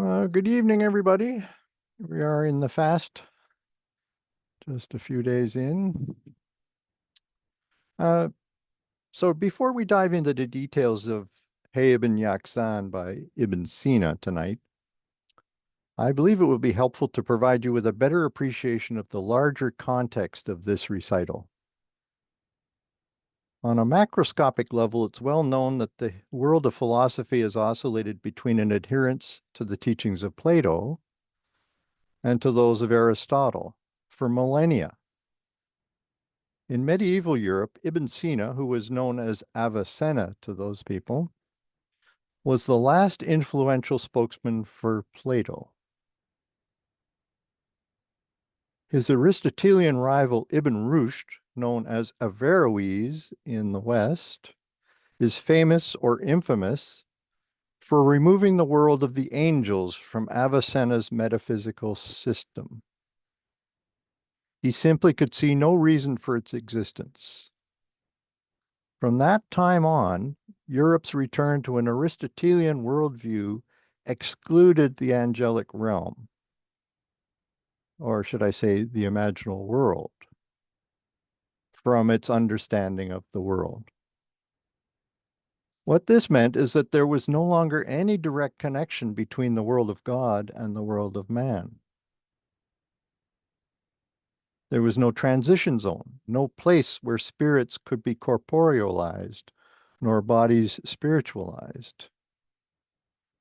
Good evening, everybody. We are in the fast, just a few days in. Uh, so before we dive into the details of Hay ibn Yaqzan by Ibn Sina tonight, I believe it would be helpful to provide you with a better appreciation of the larger context of this recital. On a macroscopic level, it's well known that the world of philosophy has oscillated between an adherence to the teachings of Plato and to those of Aristotle for millennia. In medieval Europe, Ibn Sina, who was known as Avicenna to those people, was the last influential spokesman for Plato. His Aristotelian rival Ibn Rushd, known as Averroes in the West, is famous or infamous for removing the world of the angels from Avicenna's metaphysical system. He simply could see no reason for its existence. From that time on, Europe's return to an Aristotelian worldview excluded the angelic realm, or should I say the imaginal world, from its understanding of the world. What this meant is that there was no longer any direct connection between the world of God and the world of man. There was no transition zone, no place where spirits could be corporealized, nor bodies spiritualized.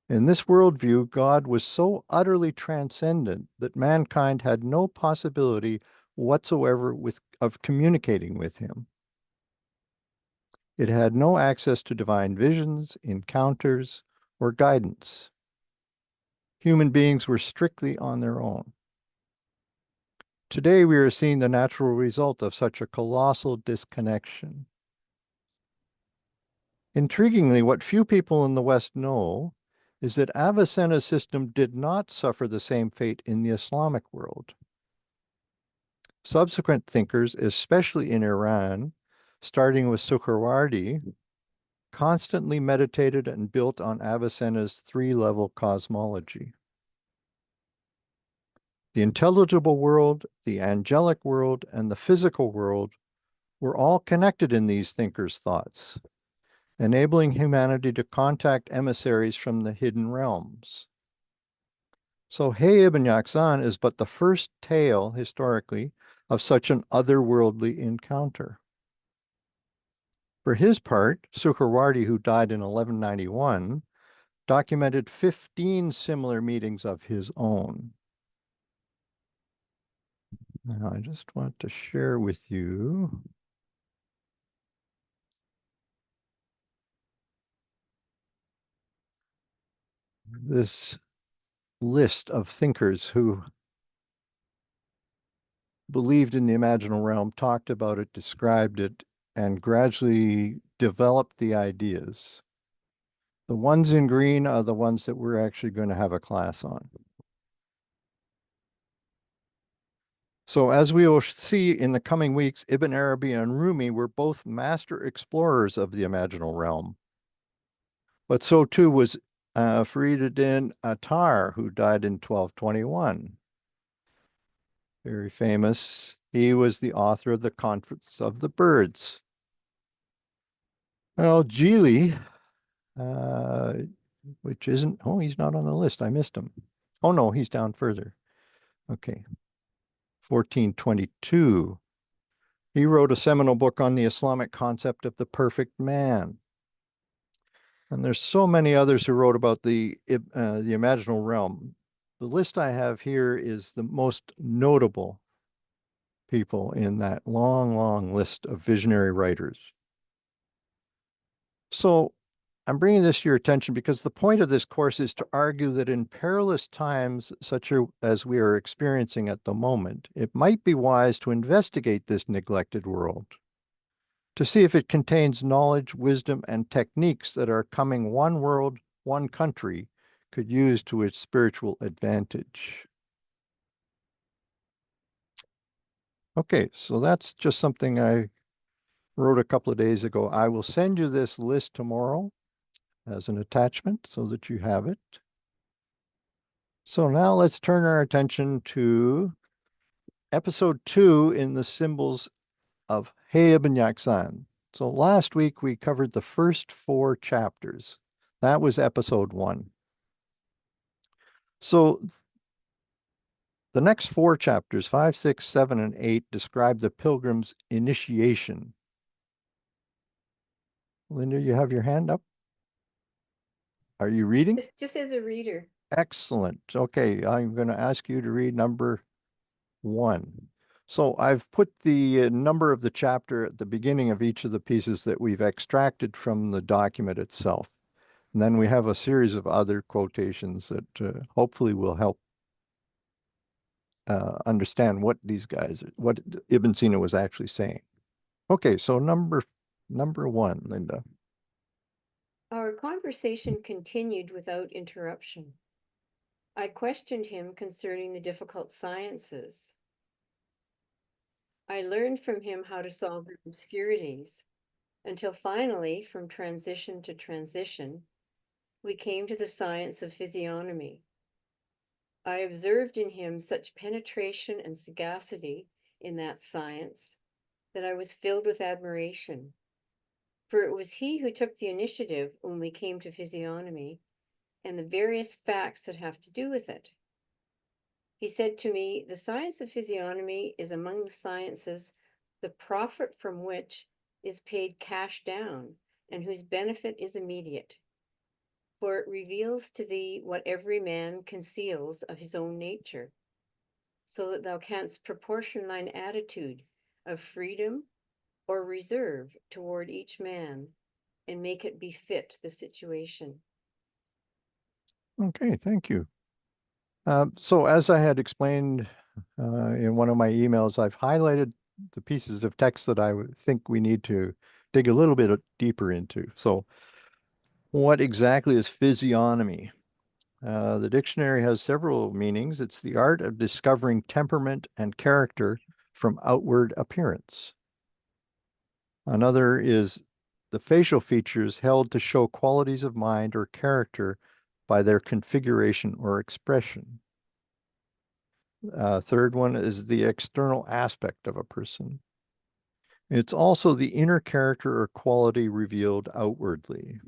In this worldview, God was so utterly transcendent that mankind had no possibility whatsoever of communicating with him. It had no access to divine visions, encounters, or guidance. Human beings were strictly on their own. Today, we are seeing the natural result of such a colossal disconnection. Intriguingly, what few people in the West know is that Avicenna's system did not suffer the same fate in the Islamic world. Subsequent thinkers, especially in Iran, starting with Suhrawardi, constantly meditated and built on Avicenna's three-level cosmology. The intelligible world, the angelic world, and the physical world were all connected in these thinkers' thoughts, enabling humanity to contact emissaries from the hidden realms. So Hay ibn Yaqzan is but the first tale, historically, of such an otherworldly encounter. For his part, Suhrawardi, who died in 1191, documented 15 similar meetings of his own. Now, I just want to share with you this list of thinkers who believed in the imaginal realm, talked about it, described it, and gradually developed the ideas. The ones in green are the ones that we're actually going to have a class on. So as we will see in the coming weeks, Ibn Arabi and Rumi were both master explorers of the imaginal realm. But so too was Fariduddin Attar, who died in 1221. Very famous. He was the author of the Conference of the Birds. Al-Jili, which isn't, oh, he's not on the list. I missed him. Oh, no, he's down further. Okay. 1422. He wrote a seminal book on the Islamic concept of the perfect man. And there's so many others who wrote about the imaginal realm. The list I have here is the most notable people in that long, long list of visionary writers. So I'm bringing this to your attention because the point of this course is to argue that in perilous times, such as we are experiencing at the moment, it might be wise to investigate this neglected world, to see if it contains knowledge, wisdom, and techniques that our coming one world, one country could use to its spiritual advantage. Okay, so that's just something I wrote a couple of days ago. I will send you this list tomorrow as an attachment so that you have it. So now let's turn our attention to episode 2 in the symbols of He Ibn Yakzan. So last week we covered the first 4 chapters. That was episode 1. So the next 4 chapters, 5, 6, 7, and 8, describe the pilgrim's initiation. Linda, you have your hand up? Are you reading? Just as a reader. Excellent. Okay, I'm going to ask you to read number 1. So I've put the number of the chapter at the beginning of each of the pieces that we've extracted from the document itself. And then we have a series of other quotations that hopefully will help understand what what Ibn Sina was actually saying. Okay, so number 1, Linda. Our conversation continued without interruption. I questioned him concerning the difficult sciences. I learned from him how to solve their obscurities, until finally, from transition to transition, we came to the science of physiognomy. I observed in him such penetration and sagacity in that science that I was filled with admiration, for it was he who took the initiative when we came to physiognomy and the various facts that have to do with it. He said to me, the science of physiognomy is among the sciences the profit from which is paid cash down and whose benefit is immediate. For it reveals to thee what every man conceals of his own nature, so that thou canst proportion thine attitude of freedom or reserve toward each man and make it befit the situation. Okay, thank you. So as I had explained in one of my emails, I've highlighted the pieces of text that I think we need to dig a little bit deeper into. So what exactly is physiognomy? The dictionary has several meanings. It's the art of discovering temperament and character from outward appearance. Another is the facial features held to show qualities of mind or character by their configuration or expression. Third one is the external aspect of a person. It's also the inner character or quality revealed outwardly.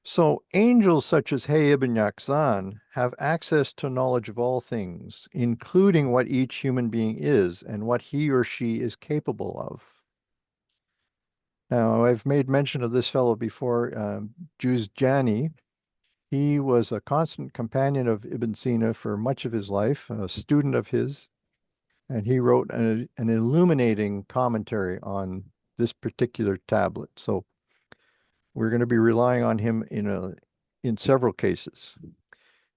So angels such as He Ibn Yakzan have access to knowledge of all things, including what each human being is and what he or she is capable of. Now, I've made mention of this fellow before, Juzjani. He was a constant companion of Ibn Sina for much of his life, a student of his, and he wrote an illuminating commentary on this particular tablet. So we're going to be relying on him in several cases.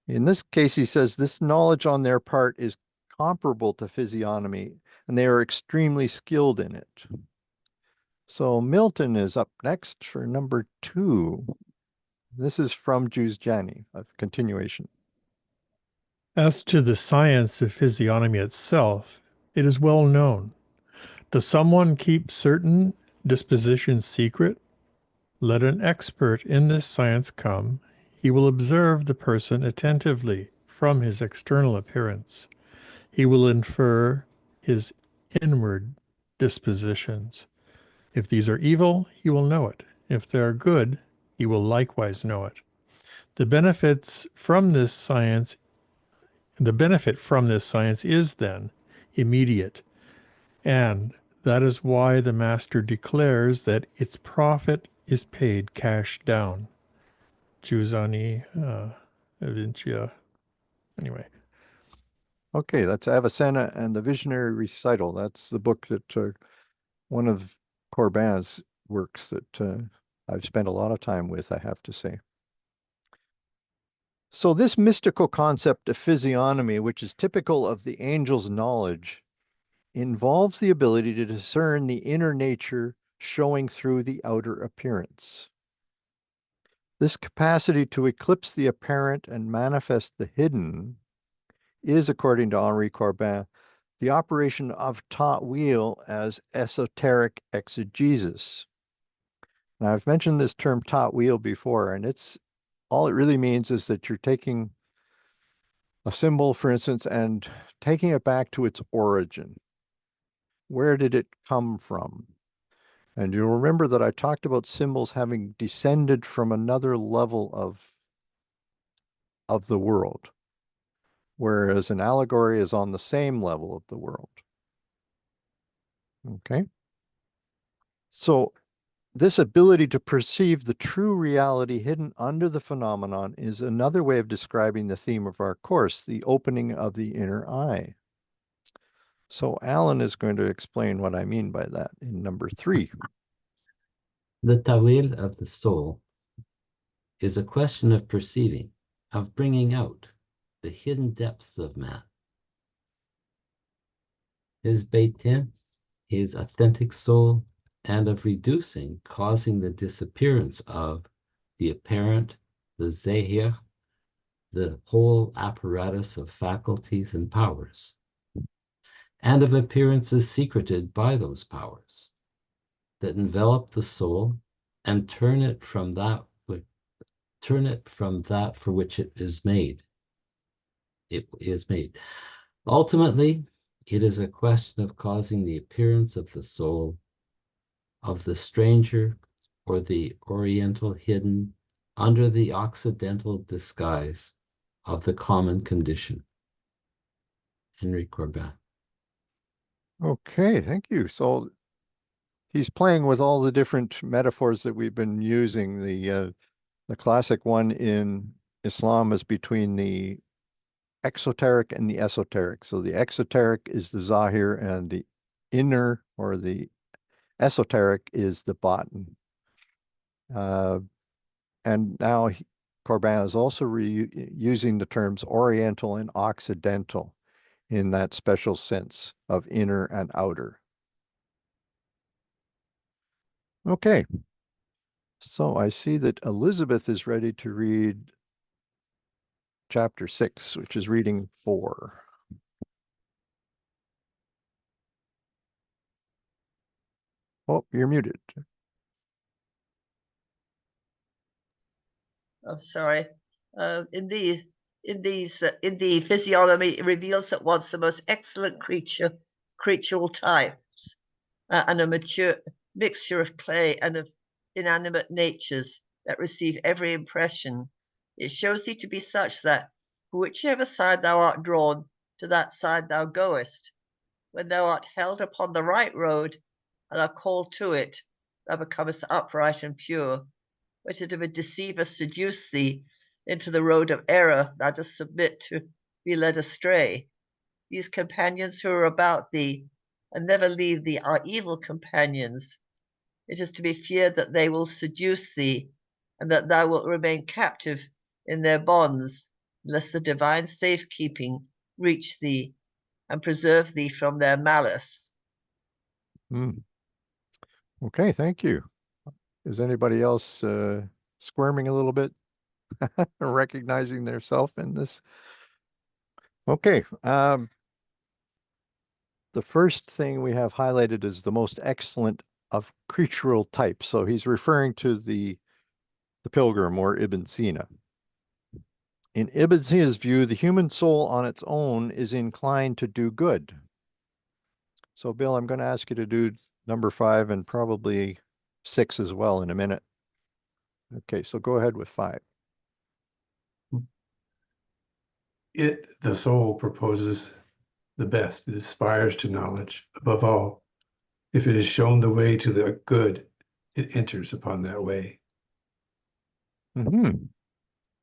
In this case, he says this knowledge on their part is comparable to physiognomy, and they are extremely skilled in it. So Milton is up next for number 2. This is from Juzjani, a continuation. As to the science of physiognomy itself, it is well known. Does someone keep certain dispositions secret? Let an expert in this science come. He will observe the person attentively from his external appearance. He will infer his inward dispositions. If these are evil, he will know it. If they are good, he will likewise know it. The benefit from this science is then immediate, and that is why the master declares that its profit is paid cash down. Juzani, Avincia. Anyway. Okay, that's Avicenna and the Visionary Recital. That's the book that one of Corbin's works that I've spent a lot of time with, I have to say. So this mystical concept of physiognomy, which is typical of the angel's knowledge, involves the ability to discern the inner nature showing through the outer appearance. This capacity to eclipse the apparent and manifest the hidden is, according to Henri Corbin, the operation of ta'wil as esoteric exegesis. Now, I've mentioned this term ta'wil before, and all it really means is that you're taking a symbol, for instance, and taking it back to its origin. Where did it come from? And you'll remember that I talked about symbols having descended from another level of the world, whereas an allegory is on the same level of the world. Okay. So this ability to perceive the true reality hidden under the phenomenon is another way of describing the theme of our course, the opening of the inner eye. So Alan is going to explain what I mean by that in number 3. The tawil of the soul is a question of perceiving, of bringing out the hidden depths of man. His beitin, his authentic soul, and of reducing, causing the disappearance of the apparent, the zahir, the whole apparatus of faculties and powers, and of appearances secreted by those powers that envelop the soul and turn it from that for which it is made. It is made. Ultimately, it is a question of causing the appearance of the soul, of the stranger or the oriental hidden under the occidental disguise of the common condition. Henry Corbin. Okay, thank you. So he's playing with all the different metaphors that we've been using. The classic one in Islam is between the exoteric and the esoteric. So the exoteric is the zahir and the inner or the esoteric is the batin. And now Corbin is also using the terms oriental and occidental in that special sense of inner and outer. Okay. So I see that Elizabeth is ready to read chapter 6, which is reading 4. Oh, you're muted. I'm sorry. In the physiognomy, it reveals at once the most excellent creatural types, and a mature mixture of clay and of inanimate natures that receive every impression. It shows thee to be such that, for whichever side thou art drawn, to that side thou goest. When thou art held upon the right road and are called to it, thou becomest upright and pure. But if a deceiver seduce thee into the road of error, thou dost submit to be led astray. These companions who are about thee and never leave thee are evil companions. It is to be feared that they will seduce thee, and that thou wilt remain captive in their bonds, unless the divine safekeeping reach thee and preserve thee from their malice. Okay, thank you. Is anybody else squirming a little bit, recognizing their self in this? Okay. The first thing we have highlighted is the most excellent of creatural types. So he's referring to the pilgrim or Ibn Sina. In Ibn Sina's view, the human soul on its own is inclined to do good. So Bill, I'm going to ask you to do number 5 and probably 6 as well in a minute. Okay, so go ahead with 5. The soul proposes the best. It aspires to knowledge above all. If it is shown the way to the good, it enters upon that way.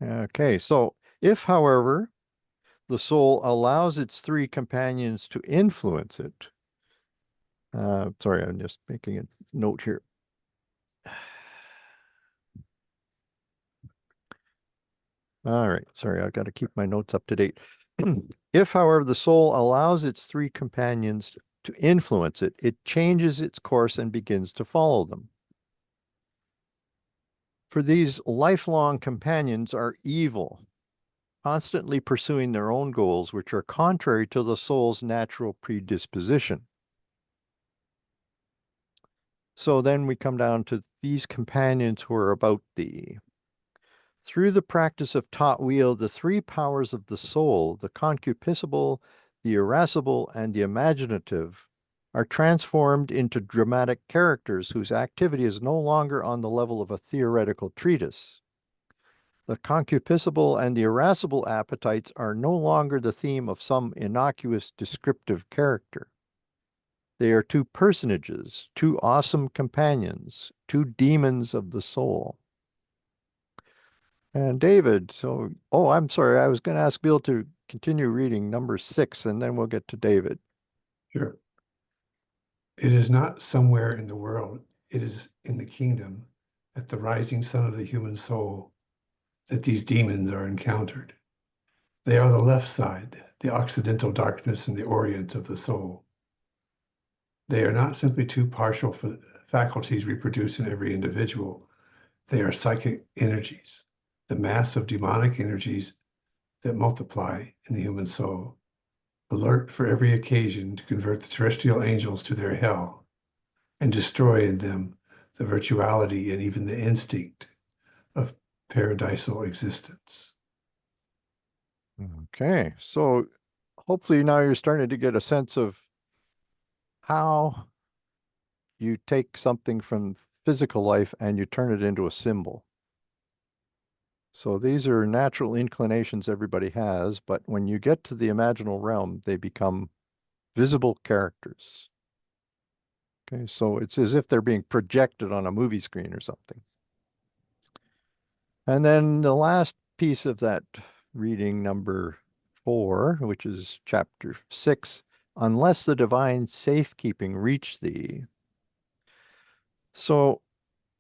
Okay, so if, however, the soul allows its 3 companions to influence it, sorry, I'm just making a note here. All right, sorry, I've got to keep my notes up to date. If, however, the soul allows its 3 companions to influence it, it changes its course and begins to follow them. For these lifelong companions are evil, constantly pursuing their own goals, which are contrary to the soul's natural predisposition. So then we come down to these companions who are about thee. Through the practice of taught wheel, the three powers of the soul, the concupiscible, the irascible, and the imaginative, are transformed into dramatic characters whose activity is no longer on the level of a theoretical treatise. The concupiscible and the irascible appetites are no longer the theme of some innocuous descriptive character. They are two personages, two awesome companions, two demons of the soul. And David, I'm sorry, I was going to ask Bill to continue reading number 6, and then we'll get to David. Sure. It is not somewhere in the world, it is in the kingdom, at the rising sun of the human soul, that these demons are encountered. They are the left side, the occidental darkness and the orient of the soul. They are not simply two partial faculties reproduced in every individual. They are psychic energies, the mass of demonic energies that multiply in the human soul, alert for every occasion to convert the terrestrial angels to their hell and destroy in them the virtuality and even the instinct of paradisal existence. Okay, so hopefully now you're starting to get a sense of how you take something from physical life and you turn it into a symbol. So these are natural inclinations everybody has, but when you get to the imaginal realm, they become visible characters. Okay, so it's as if they're being projected on a movie screen or something. And then the last piece of that reading, number 4, which is chapter 6, unless the divine safekeeping reach thee. So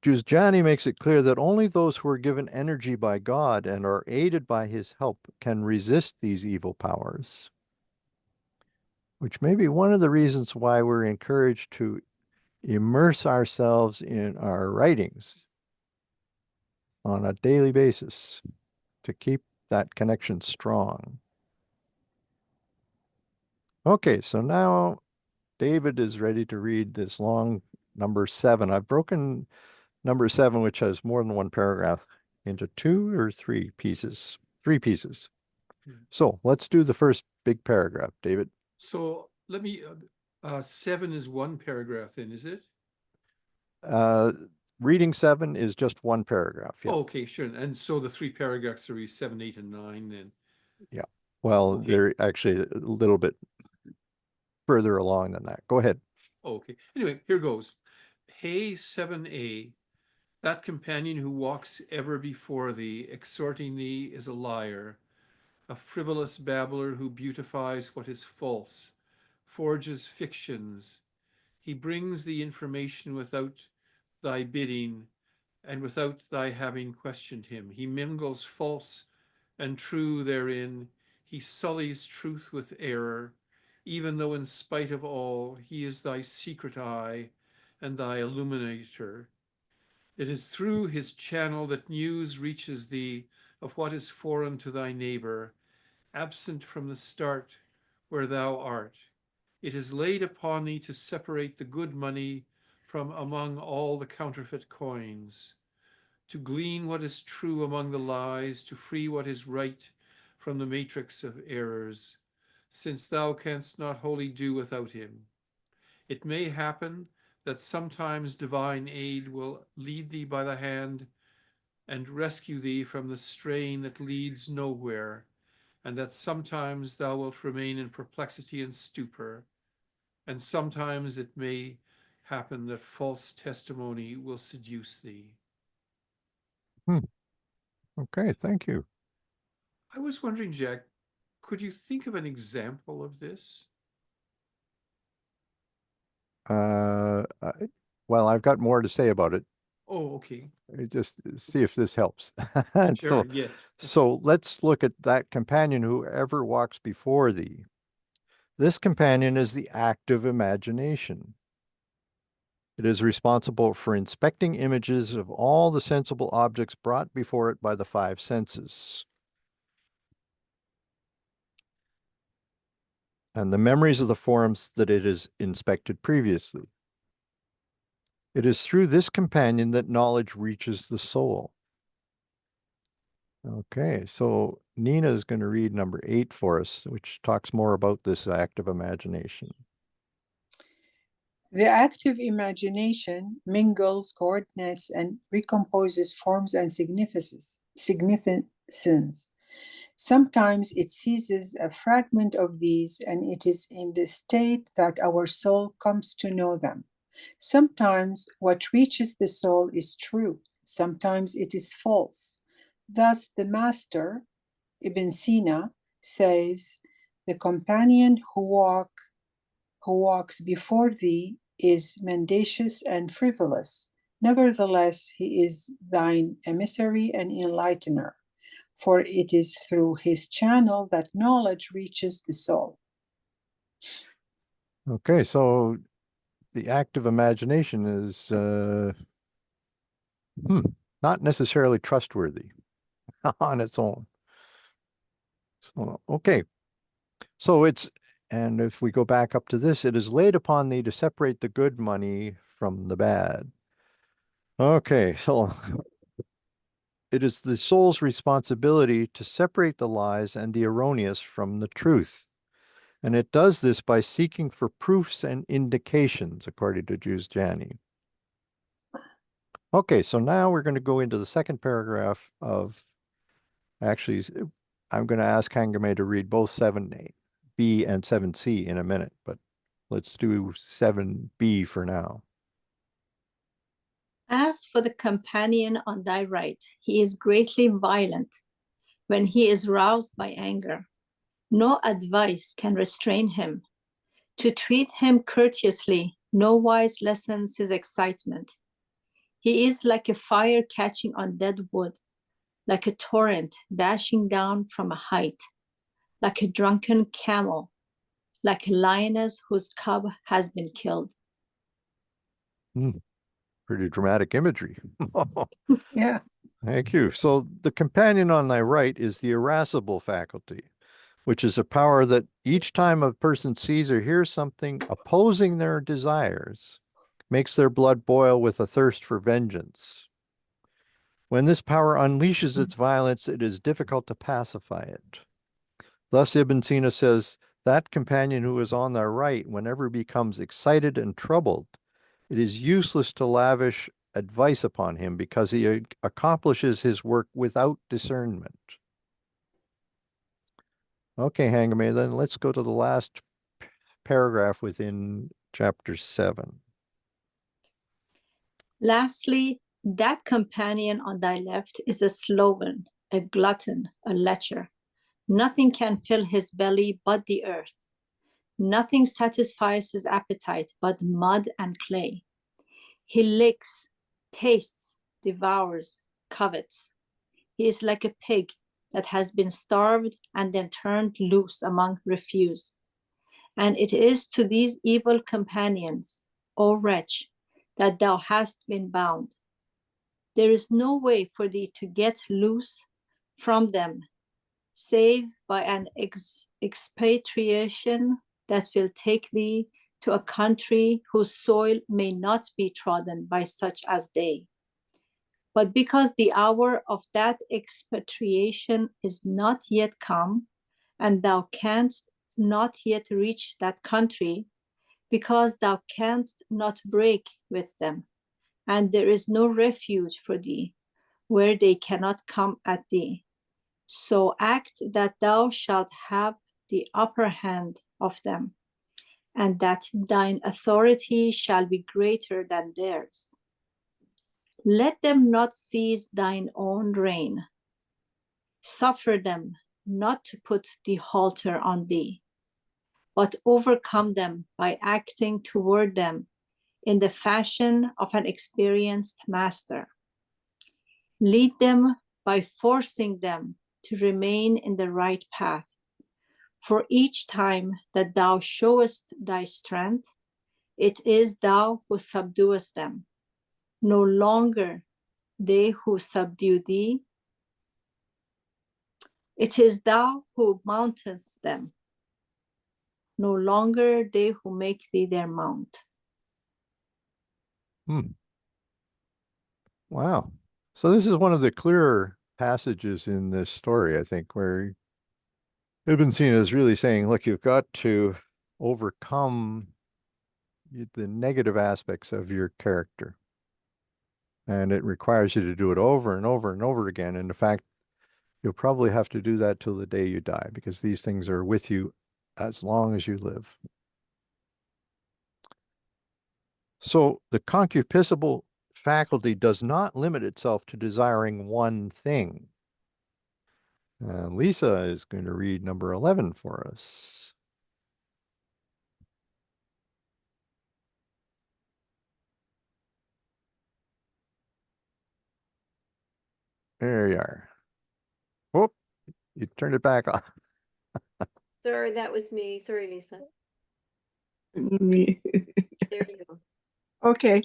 Juzjani makes it clear that only those who are given energy by God and are aided by his help can resist these evil powers, which may be one of the reasons why we're encouraged to immerse ourselves in our writings on a daily basis to keep that connection strong. Okay, so now David is ready to read this long number 7. I've broken number 7, which has more than one paragraph, into 2 or 3 pieces. 3 pieces. So let's do the first big paragraph, David. So let me, 7 is one paragraph then, is it? Reading 7 is just one paragraph. Yeah. Oh, okay, sure. And so the 3 paragraphs are 7, 8, and 9 then. Yeah. Well, Okay. they're actually a little bit further along than that. Go ahead. Okay. Anyway, here goes. Hey, 7a, that companion who walks ever before thee, exhorting thee, is a liar, a frivolous babbler who beautifies what is false, forges fictions. He brings the information without thy bidding and without thy having questioned him. He mingles false and true therein. He sullies truth with error, even though in spite of all, he is thy secret eye and thy illuminator. It is through his channel that news reaches thee of what is foreign to thy neighbor, absent from the start where thou art. It is laid upon thee to separate the good money from among all the counterfeit coins, to glean what is true among the lies, to free what is right from the matrix of errors, since thou canst not wholly do without him. It may happen that sometimes divine aid will lead thee by the hand and rescue thee from the strain that leads nowhere, and that sometimes thou wilt remain in perplexity and stupor, and sometimes it may happen that false testimony will seduce thee. Okay, thank you. I was wondering, Jack, could you think of an example of this? Well, I've got more to say about it. Oh, okay. Just see if this helps. And Sure, yes. So let's look at that companion who ever walks before thee. This companion is the active imagination. It is responsible for inspecting images of all the sensible objects brought before it by the 5 senses, and the memories of the forms that it has inspected previously. It is through this companion that knowledge reaches the soul. Okay, so Nina is going to read number 8 for us, which talks more about this active imagination. The active imagination mingles, coordinates, and recomposes forms and significance. Sometimes it seizes a fragment of these, and it is in the state that our soul comes to know them. Sometimes what reaches the soul is true, sometimes it is false. Thus, the master, Ibn Sina, says, "The companion who walks before thee is mendacious and frivolous. Nevertheless, he is thine emissary and enlightener, for it is through his channel that knowledge reaches the soul." Okay, so the active imagination is not necessarily trustworthy on its own. So, okay. So and if we go back up to this, it is laid upon thee to separate the good money from the bad. Okay, so it is the soul's responsibility to separate the lies and the erroneous from the truth. And it does this by seeking for proofs and indications, according to Juzjani. Okay, so now we're going to go into the second paragraph of, actually, I'm going to ask Hangame to read both 7b and 7c in a minute, but let's do 7b for now. As for the companion on thy right, he is greatly violent when he is roused by anger. No advice can restrain him. To treat him courteously, no wise lessens his excitement. He is like a fire catching on dead wood, like a torrent dashing down from a height, like a drunken camel, like a lioness whose cub has been killed. Pretty dramatic imagery. Yeah. Thank you. So the companion on thy right is the irascible faculty, which is a power that each time a person sees or hears something opposing their desires, makes their blood boil with a thirst for vengeance. When this power unleashes its violence, it is difficult to pacify it. Thus Ibn Sina says, that companion who is on thy right, whenever becomes excited and troubled, it is useless to lavish advice upon him because he accomplishes his work without discernment. Okay, Hangame, then let's go to the last paragraph within chapter 7. Lastly, that companion on thy left is a sloven, a glutton, a lecher. Nothing can fill his belly but the earth. Nothing satisfies his appetite but mud and clay. He licks, tastes, devours, covets. He is like a pig that has been starved and then turned loose among refuse. And it is to these evil companions, O wretch, that thou hast been bound. There is no way for thee to get loose from them, save by an expatriation that will take thee to a country whose soil may not be trodden by such as they. But because the hour of that expatriation is not yet come, and thou canst not yet reach that country, because thou canst not break with them, and there is no refuge for thee, where they cannot come at thee. So act that thou shalt have the upper hand of them, and that thine authority shall be greater than theirs. Let them not seize thine own reign. Suffer them not to put the halter on thee, but overcome them by acting toward them in the fashion of an experienced master. Lead them by forcing them to remain in the right path. For each time that thou showest thy strength, it is thou who subduest them, no longer they who subdue thee. It is thou who mountest them, no longer they who make thee their mount. Wow. So this is one of the clearer passages in this story, I think, where Ibn Sina is really saying, look, you've got to overcome the negative aspects of your character. And it requires you to do it over and over and over again. And in fact, you'll probably have to do that till the day you die, because these things are with you as long as you live. So the concupiscible faculty does not limit itself to desiring one thing. Lisa is going to read number 11 for us. There you are. Whoop, you turned it back on. Sorry, that was me. Sorry, Lisa. Me. There you go. Okay.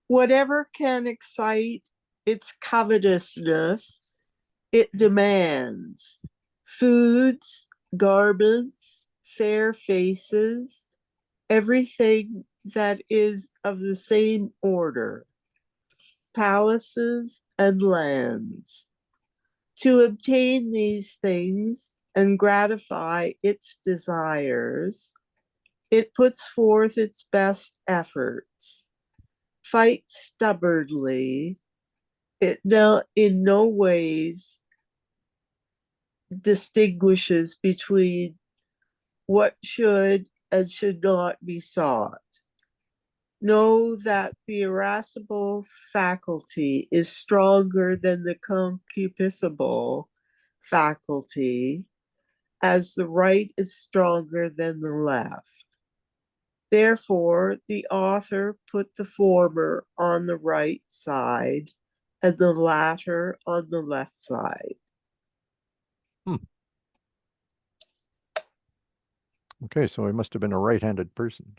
Whatever can excite its covetousness, it demands foods, garments, fair faces, everything that is of the same order, palaces and lands. To obtain these things and gratify its desires, it puts forth its best efforts, fights stubbornly. It in no ways distinguishes between what should and should not be sought. Know that the irascible faculty is stronger than the concupiscible faculty, as the right is stronger than the left. Therefore, the author put the former on the right side and the latter on the left side. Okay, so he must have been a right-handed person.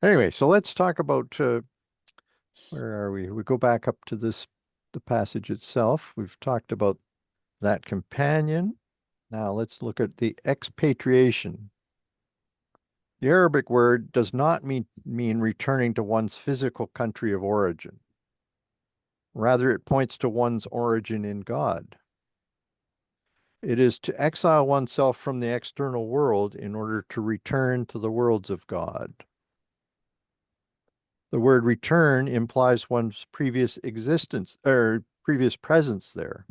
Anyway, so let's talk about, where are we? We go back up to the passage itself. We've talked about that companion. Now let's look at the expatriation. The Arabic word does not mean returning to one's physical country of origin. Rather, it points to one's origin in God. It is to exile oneself from the external world in order to return to the worlds of God. The word return implies one's previous existence or previous presence there.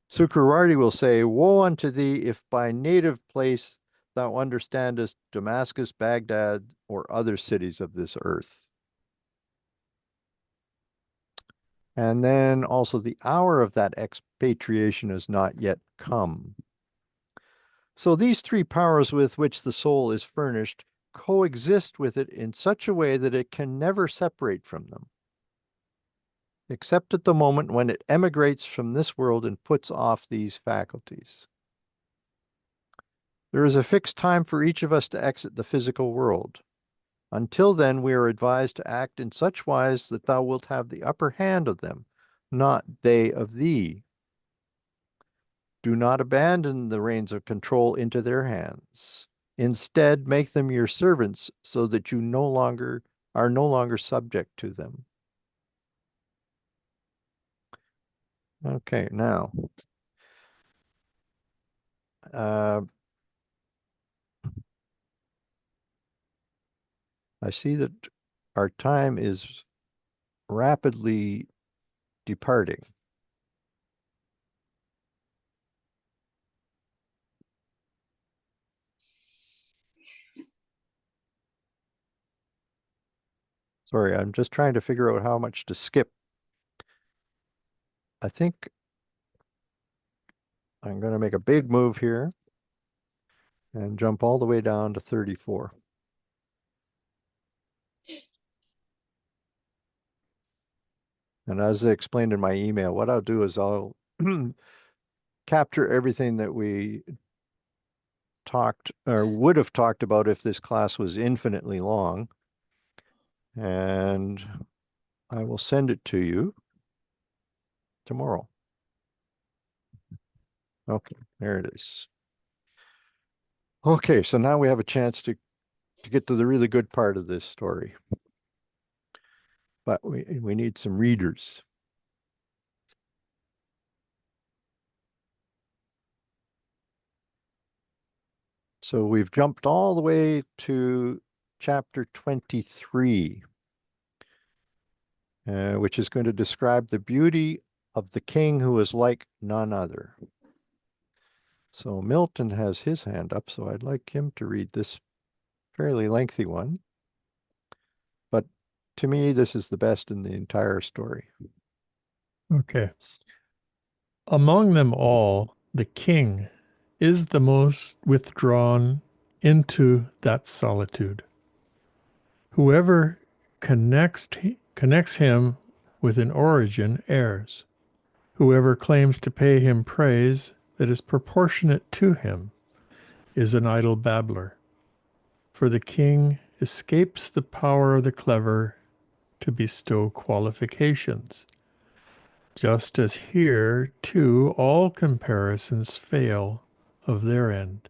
Sukhrawarty will say, woe unto thee if by native place thou understandest Damascus, Baghdad, or other cities of this earth. And then also the hour of that expatriation has not yet come. So these three powers with which the soul is furnished coexist with it in such a way that it can never separate from them, except at the moment when it emigrates from this world and puts off these faculties. There is a fixed time for each of us to exit the physical world. Until then, we are advised to act in such wise that thou wilt have the upper hand of them, not they of thee. Do not abandon the reins of control into their hands. Instead, make them your servants so that you are no longer subject to them. Okay, now, I see that our time is rapidly departing. Sorry, I'm just trying to figure out how much to skip. I think I'm going to make a big move here and jump all the way down to 34. And as I explained in my email, what I'll do is I'll capture everything that we talked or would have talked about if this class was infinitely long. And I will send it to you tomorrow. Okay, there it is. Okay, so now we have a chance to get to the really good part of this story. But we need some readers. So we've jumped all the way to chapter 23, which is going to describe the beauty of the king who is like none other. So Milton has his hand up, so I'd like him to read this fairly lengthy one. But to me, this is the best in the entire story. Okay. Among them all, the king is the most withdrawn into that solitude. Whoever connects him with an origin errs. Whoever claims to pay him praise that is proportionate to him is an idle babbler. For the king escapes the power of the clever to bestow qualifications. Just as here, too, all comparisons fail of their end.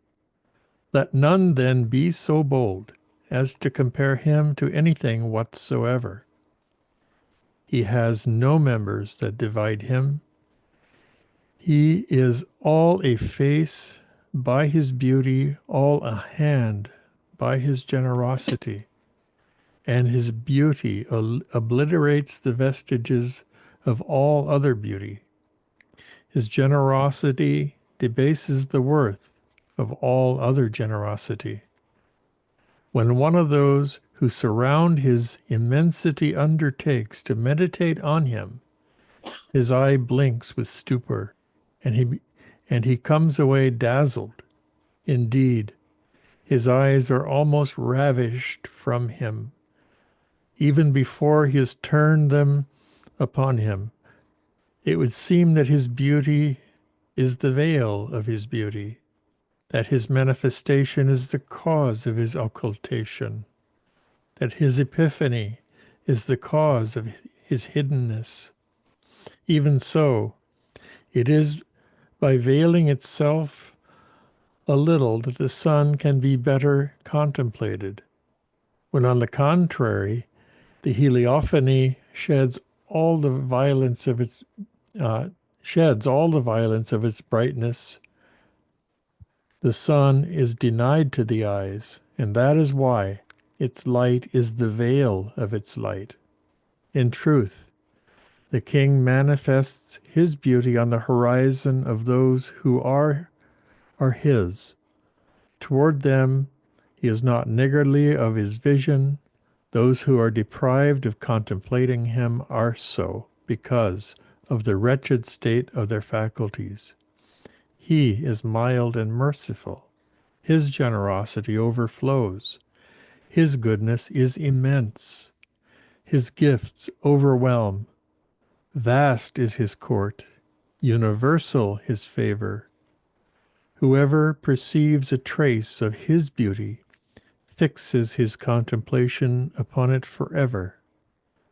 Let none then be so bold as to compare him to anything whatsoever. He has no members that divide him. He is all a face by his beauty, all a hand by his generosity, and his beauty obliterates the vestiges of all other beauty. His generosity debases the worth of all other generosity. When one of those who surround his immensity undertakes to meditate on him, his eye blinks with stupor, and he comes away dazzled. Indeed, his eyes are almost ravished from him, even before he has turned them upon him. It would seem that his beauty is the veil of his beauty, that his manifestation is the cause of his occultation, that his epiphany is the cause of his hiddenness. Even so, it is by veiling itself a little that the sun can be better contemplated, when on the contrary, the heliophany sheds all the violence of its brightness. The sun is denied to the eyes, and that is why its light is the veil of its light. In truth, the king manifests his beauty on the horizon of those who are his. Toward them he is not niggardly of his vision. Those who are deprived of contemplating him are so, because of the wretched state of their faculties. He is mild and merciful. His generosity overflows. His goodness is immense. His gifts overwhelm. Vast is his court, universal his favor. Whoever perceives a trace of his beauty fixes his contemplation upon it forever.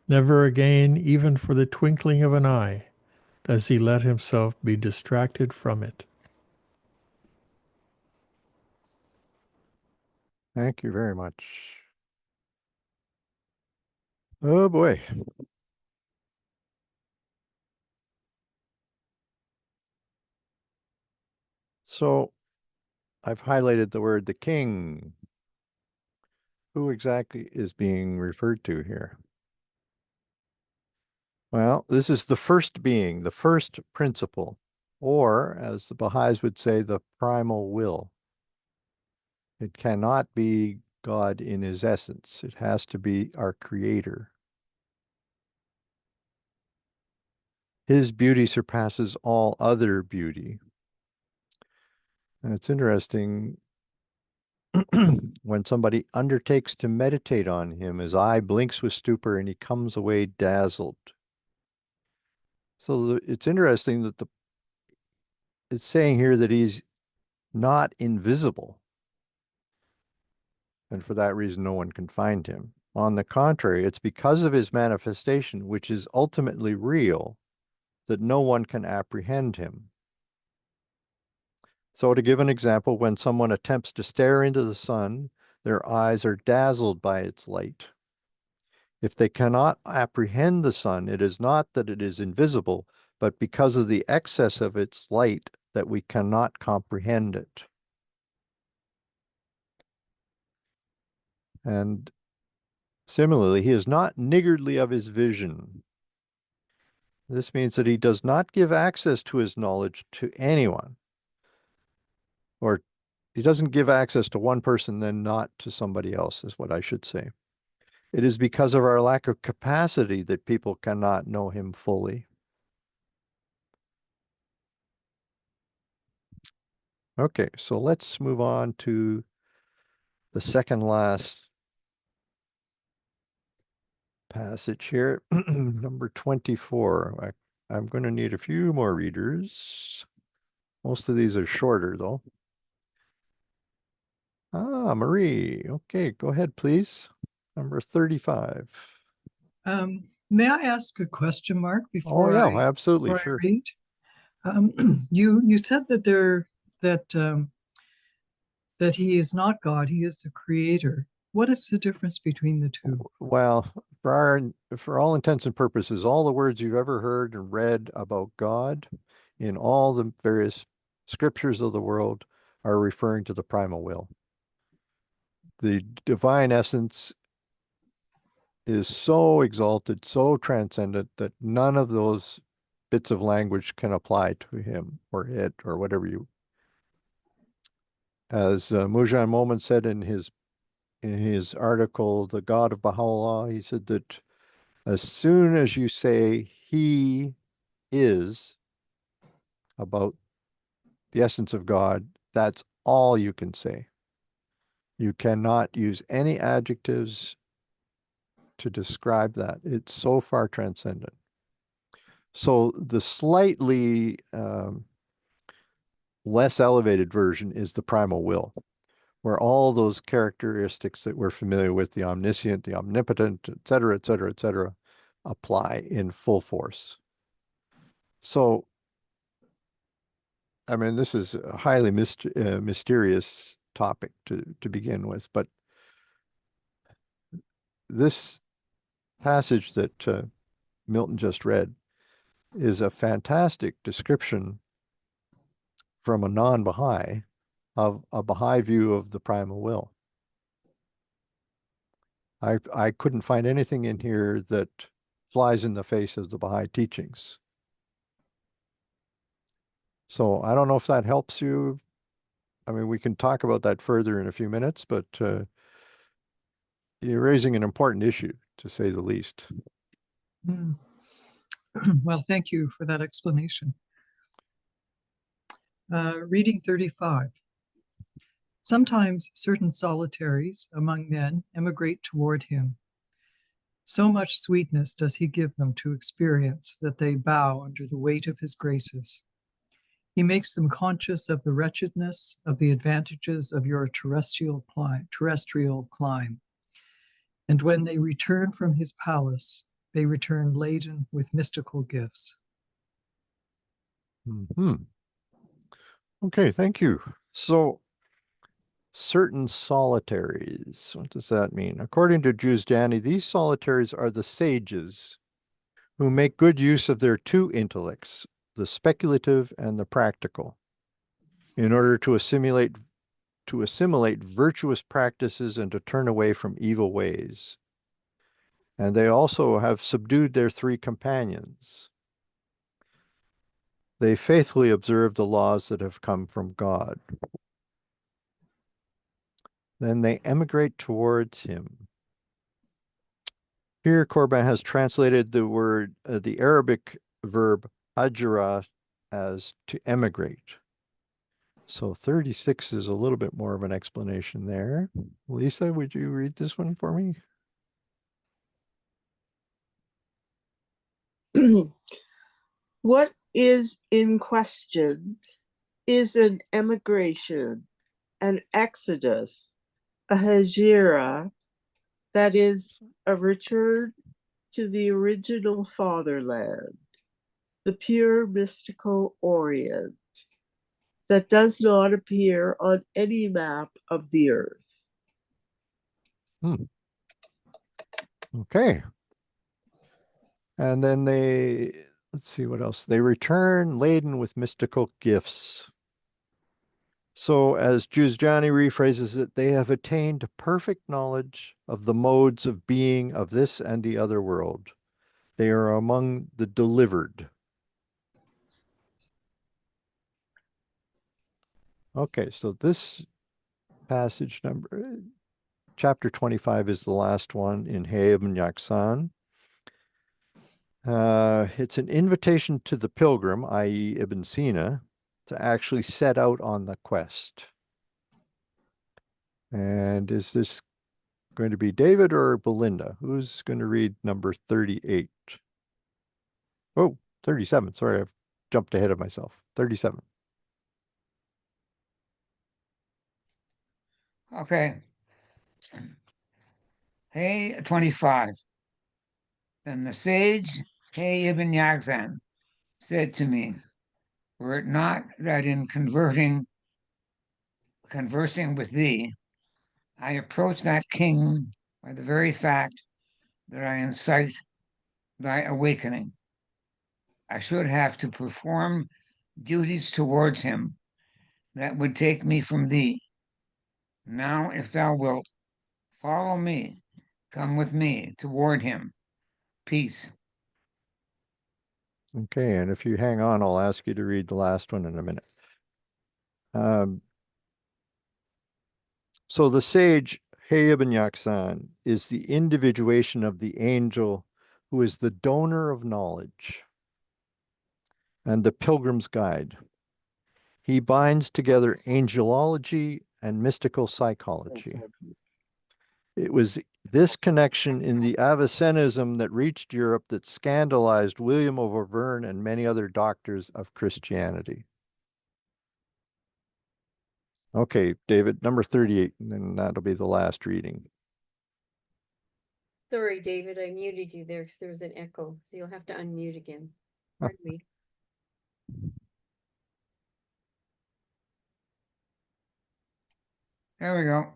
Never again, even for the twinkling of an eye, does he let himself be distracted from it. Thank you very much. Oh boy. So I've highlighted the word the king. Who exactly is being referred to here? Well, this is the first being, the first principle, or as the Baha'is would say, the primal will. It cannot be God in his essence. It has to be our creator. His beauty surpasses all other beauty. And it's interesting when somebody undertakes to meditate on him, his eye blinks with stupor and he comes away dazzled. So it's interesting that it's saying here that he's not invisible. And for that reason, no one can find him. On the contrary, it's because of his manifestation, which is ultimately real, that no one can apprehend him. So to give an example, when someone attempts to stare into the sun, their eyes are dazzled by its light. If they cannot apprehend the sun, it is not that it is invisible, but because of the excess of its light that we cannot comprehend it. And similarly, he is not niggardly of his vision. This means that he does not give access to his knowledge to anyone. Or he doesn't give access to one person, then not to somebody else, is what I should say. It is because of our lack of capacity that people cannot know him fully. Okay, so let's move on to the second last passage here, number 24. I'm going to need a few more readers. Most of these are shorter, though. Ah, Marie. Okay, go ahead, please. Number 35. May I ask a question, Mark, Oh, before yeah, I absolutely, before I sure. read? You said that that he is not God, he is the creator. What is the difference between the two? Well, for all intents and purposes, all the words you've ever heard and read about God in all the various scriptures of the world are referring to the primal will. The divine essence is so exalted, so transcendent that none of those bits of language can apply to him or it or whatever you. As Mujan Momin said in his article, The God of Baha'u'llah, he said that as soon as you say he is about the essence of God, that's all you can say. You cannot use any adjectives to describe that. It's so far transcendent. So the slightly less elevated version is the primal will, where all those characteristics that we're familiar with, the omniscient, the omnipotent, et cetera, apply in full force. So, I mean, this is a highly mysterious topic to begin with, but this passage that Milton just read is a fantastic description from a non-Baha'i of a Baha'i view of the primal will. I couldn't find anything in here that flies in the face of the Baha'i teachings. So I don't know if that helps you. I mean, we can talk about that further in a few minutes, but you're raising an important issue, to say the least. Mm. Well, thank you for that explanation. Reading 35. Sometimes certain solitaries among men emigrate toward him. So much sweetness does he give them to experience that they bow under the weight of his graces. He makes them conscious of the wretchedness of the advantages of your terrestrial climb. And when they return from his palace, they return laden with mystical gifts. Okay, thank you. So, certain solitaries, what does that mean? According to Juzdani, these solitaries are the sages who make good use of their two intellects, the speculative and the practical, in order to assimilate virtuous practices and to turn away from evil ways. And they also have subdued their three companions. They faithfully observe the laws that have come from God. Then they emigrate towards him. Here, Corbin has translated the Arabic verb ajra as to emigrate. So 36 is a little bit more of an explanation there. Lisa, would you read this one for me? What is in question is an emigration, an exodus, a hijra, that is, a return to the original fatherland, the pure mystical Orient, that does not appear on any map of the earth. Okay. And then let's see what else. They return laden with mystical gifts. So as Giugiani rephrases it, they have attained perfect knowledge of the modes of being of this and the other world. They are among the delivered. Okay, so this passage number, chapter 25 is the last one in He Ibn Yaqsan. It's an invitation to the pilgrim, i.e. Ibn Sina, to actually set out on the quest. And is this going to be David or Belinda? Who's going to read number 38? Oh, 37. Sorry, I've jumped ahead of myself. 37. Okay. Hey, 25. Then the sage, Hey Ibn Yaqzan, said to me, were it not that in conversing with thee, I approach that king by the very fact that I incite thy awakening. I should have to perform duties towards him that would take me from thee. Now, if thou wilt, follow me, come with me toward him. Peace. Okay, and if you hang on, I'll ask you to read the last one in a minute. So the sage, He Ibn Yaqsan, is the individuation of the angel who is the donor of knowledge and the pilgrim's guide. He binds together angelology and mystical psychology. It was this connection in the Avicennism that reached Europe that scandalized William of Auvergne and many other doctors of Christianity. Okay, David, number 38, and then that'll be the last reading. Sorry, David, I muted you there because there was an echo, so you'll have to unmute again. Pardon me. There we go.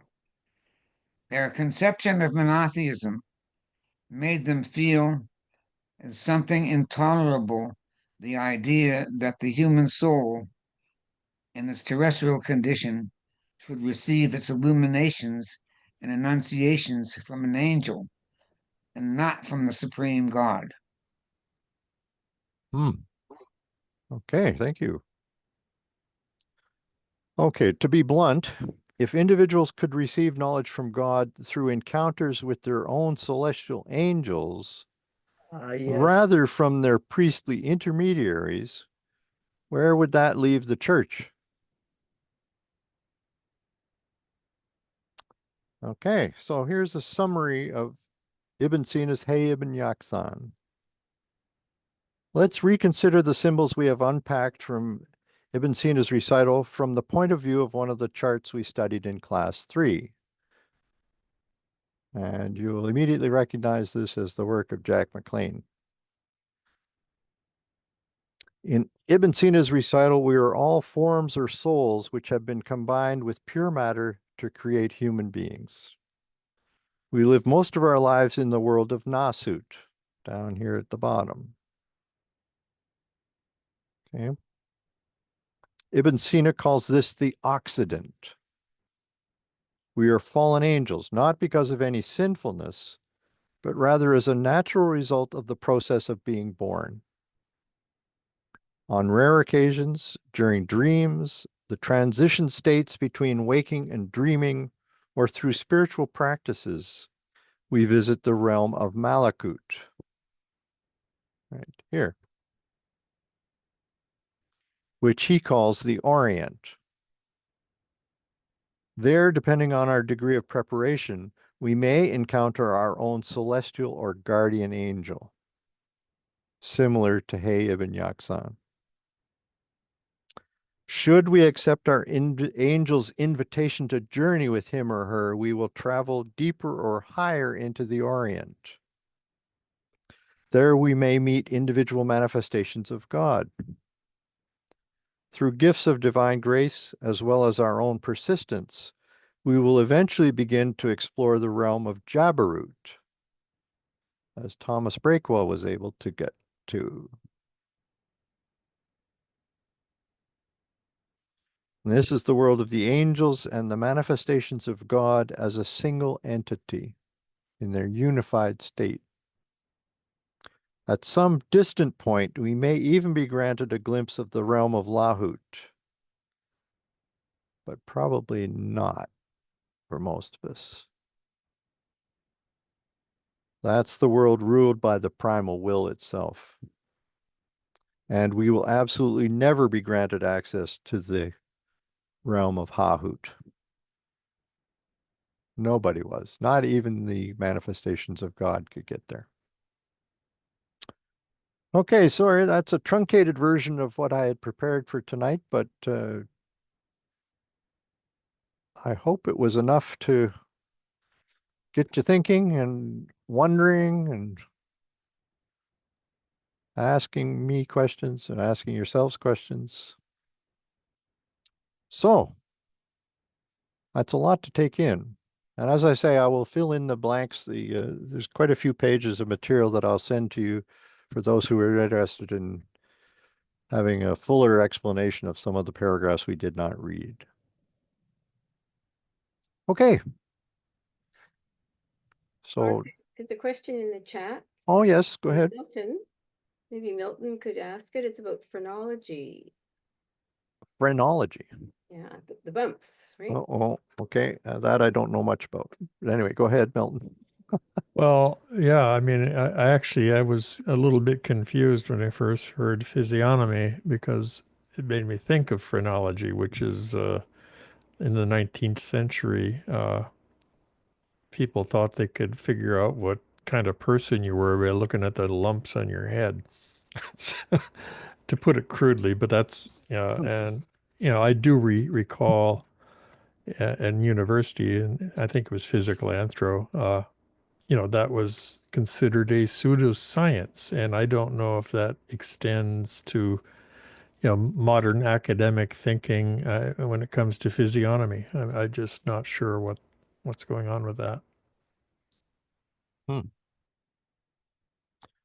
Their conception of monotheism made them feel as something intolerable the idea that the human soul in its terrestrial condition should receive its illuminations and enunciations from an angel and not from the supreme God. Okay, thank you. Okay, to be blunt, if individuals could receive knowledge from God through encounters with their own celestial angels, rather from their priestly intermediaries, where would that leave the church? Okay, so here's a summary of Ibn Sina's He Ibn Yaqsan. Let's reconsider the symbols we have unpacked from Ibn Sina's recital from the point of view of one of the charts we studied in class 3. And you will immediately recognize this as the work of Jack McLean. In Ibn Sina's recital, we are all forms or souls which have been combined with pure matter to create human beings. We live most of our lives in the world of Nasut, down here at the bottom. Okay. Ibn Sina calls this the Occident. We are fallen angels, not because of any sinfulness, but rather as a natural result of the process of being born. On rare occasions, during dreams, the transition states between waking and dreaming, or through spiritual practices, we visit the realm of Malakut. Right here. Which he calls the Orient. There, depending on our degree of preparation, we may encounter our own celestial or guardian angel, similar to He Ibn Yaqsan. Should we accept our angel's invitation to journey with him or her, we will travel deeper or higher into the Orient. There we may meet individual manifestations of God. Through gifts of divine grace, as well as our own persistence, we will eventually begin to explore the realm of Jabarut, as Thomas Breakwell was able to get to. And this is the world of the angels and the manifestations of God as a single entity in their unified state. At some distant point, we may even be granted a glimpse of the realm of Lahut, but probably not for most of us. That's the world ruled by the primal will itself. And we will absolutely never be granted access to the realm of Hahut. Nobody was. Not even the manifestations of God could get there. Okay, sorry, that's a truncated version of what I had prepared for tonight, but I hope it was enough to get you thinking and wondering and asking me questions and asking yourselves questions. So, that's a lot to take in. And as I say, I will fill in the blanks. There's quite a few pages of material that I'll send to you for those who are interested in having a fuller explanation of some of the paragraphs we did not read. Okay. So, Mark, there's a question in the chat. oh yes, go ahead. Milton, maybe Milton could ask it. It's about phrenology. Phrenology. Yeah, the bumps, right? Oh, okay. That I don't know much about. But anyway, go ahead, Milton. Well, yeah, I mean, I was a little bit confused when I first heard physiognomy because it made me think of phrenology, which is in the 19th century, people thought they could figure out what kind of person you were by looking at the lumps on your head, to put it crudely. But that's, and, I do recall in university, and I think it was physical anthro, that was considered a pseudoscience. And I don't know if that extends to, modern academic thinking when it comes to physiognomy. I'm just not sure what's going on with that.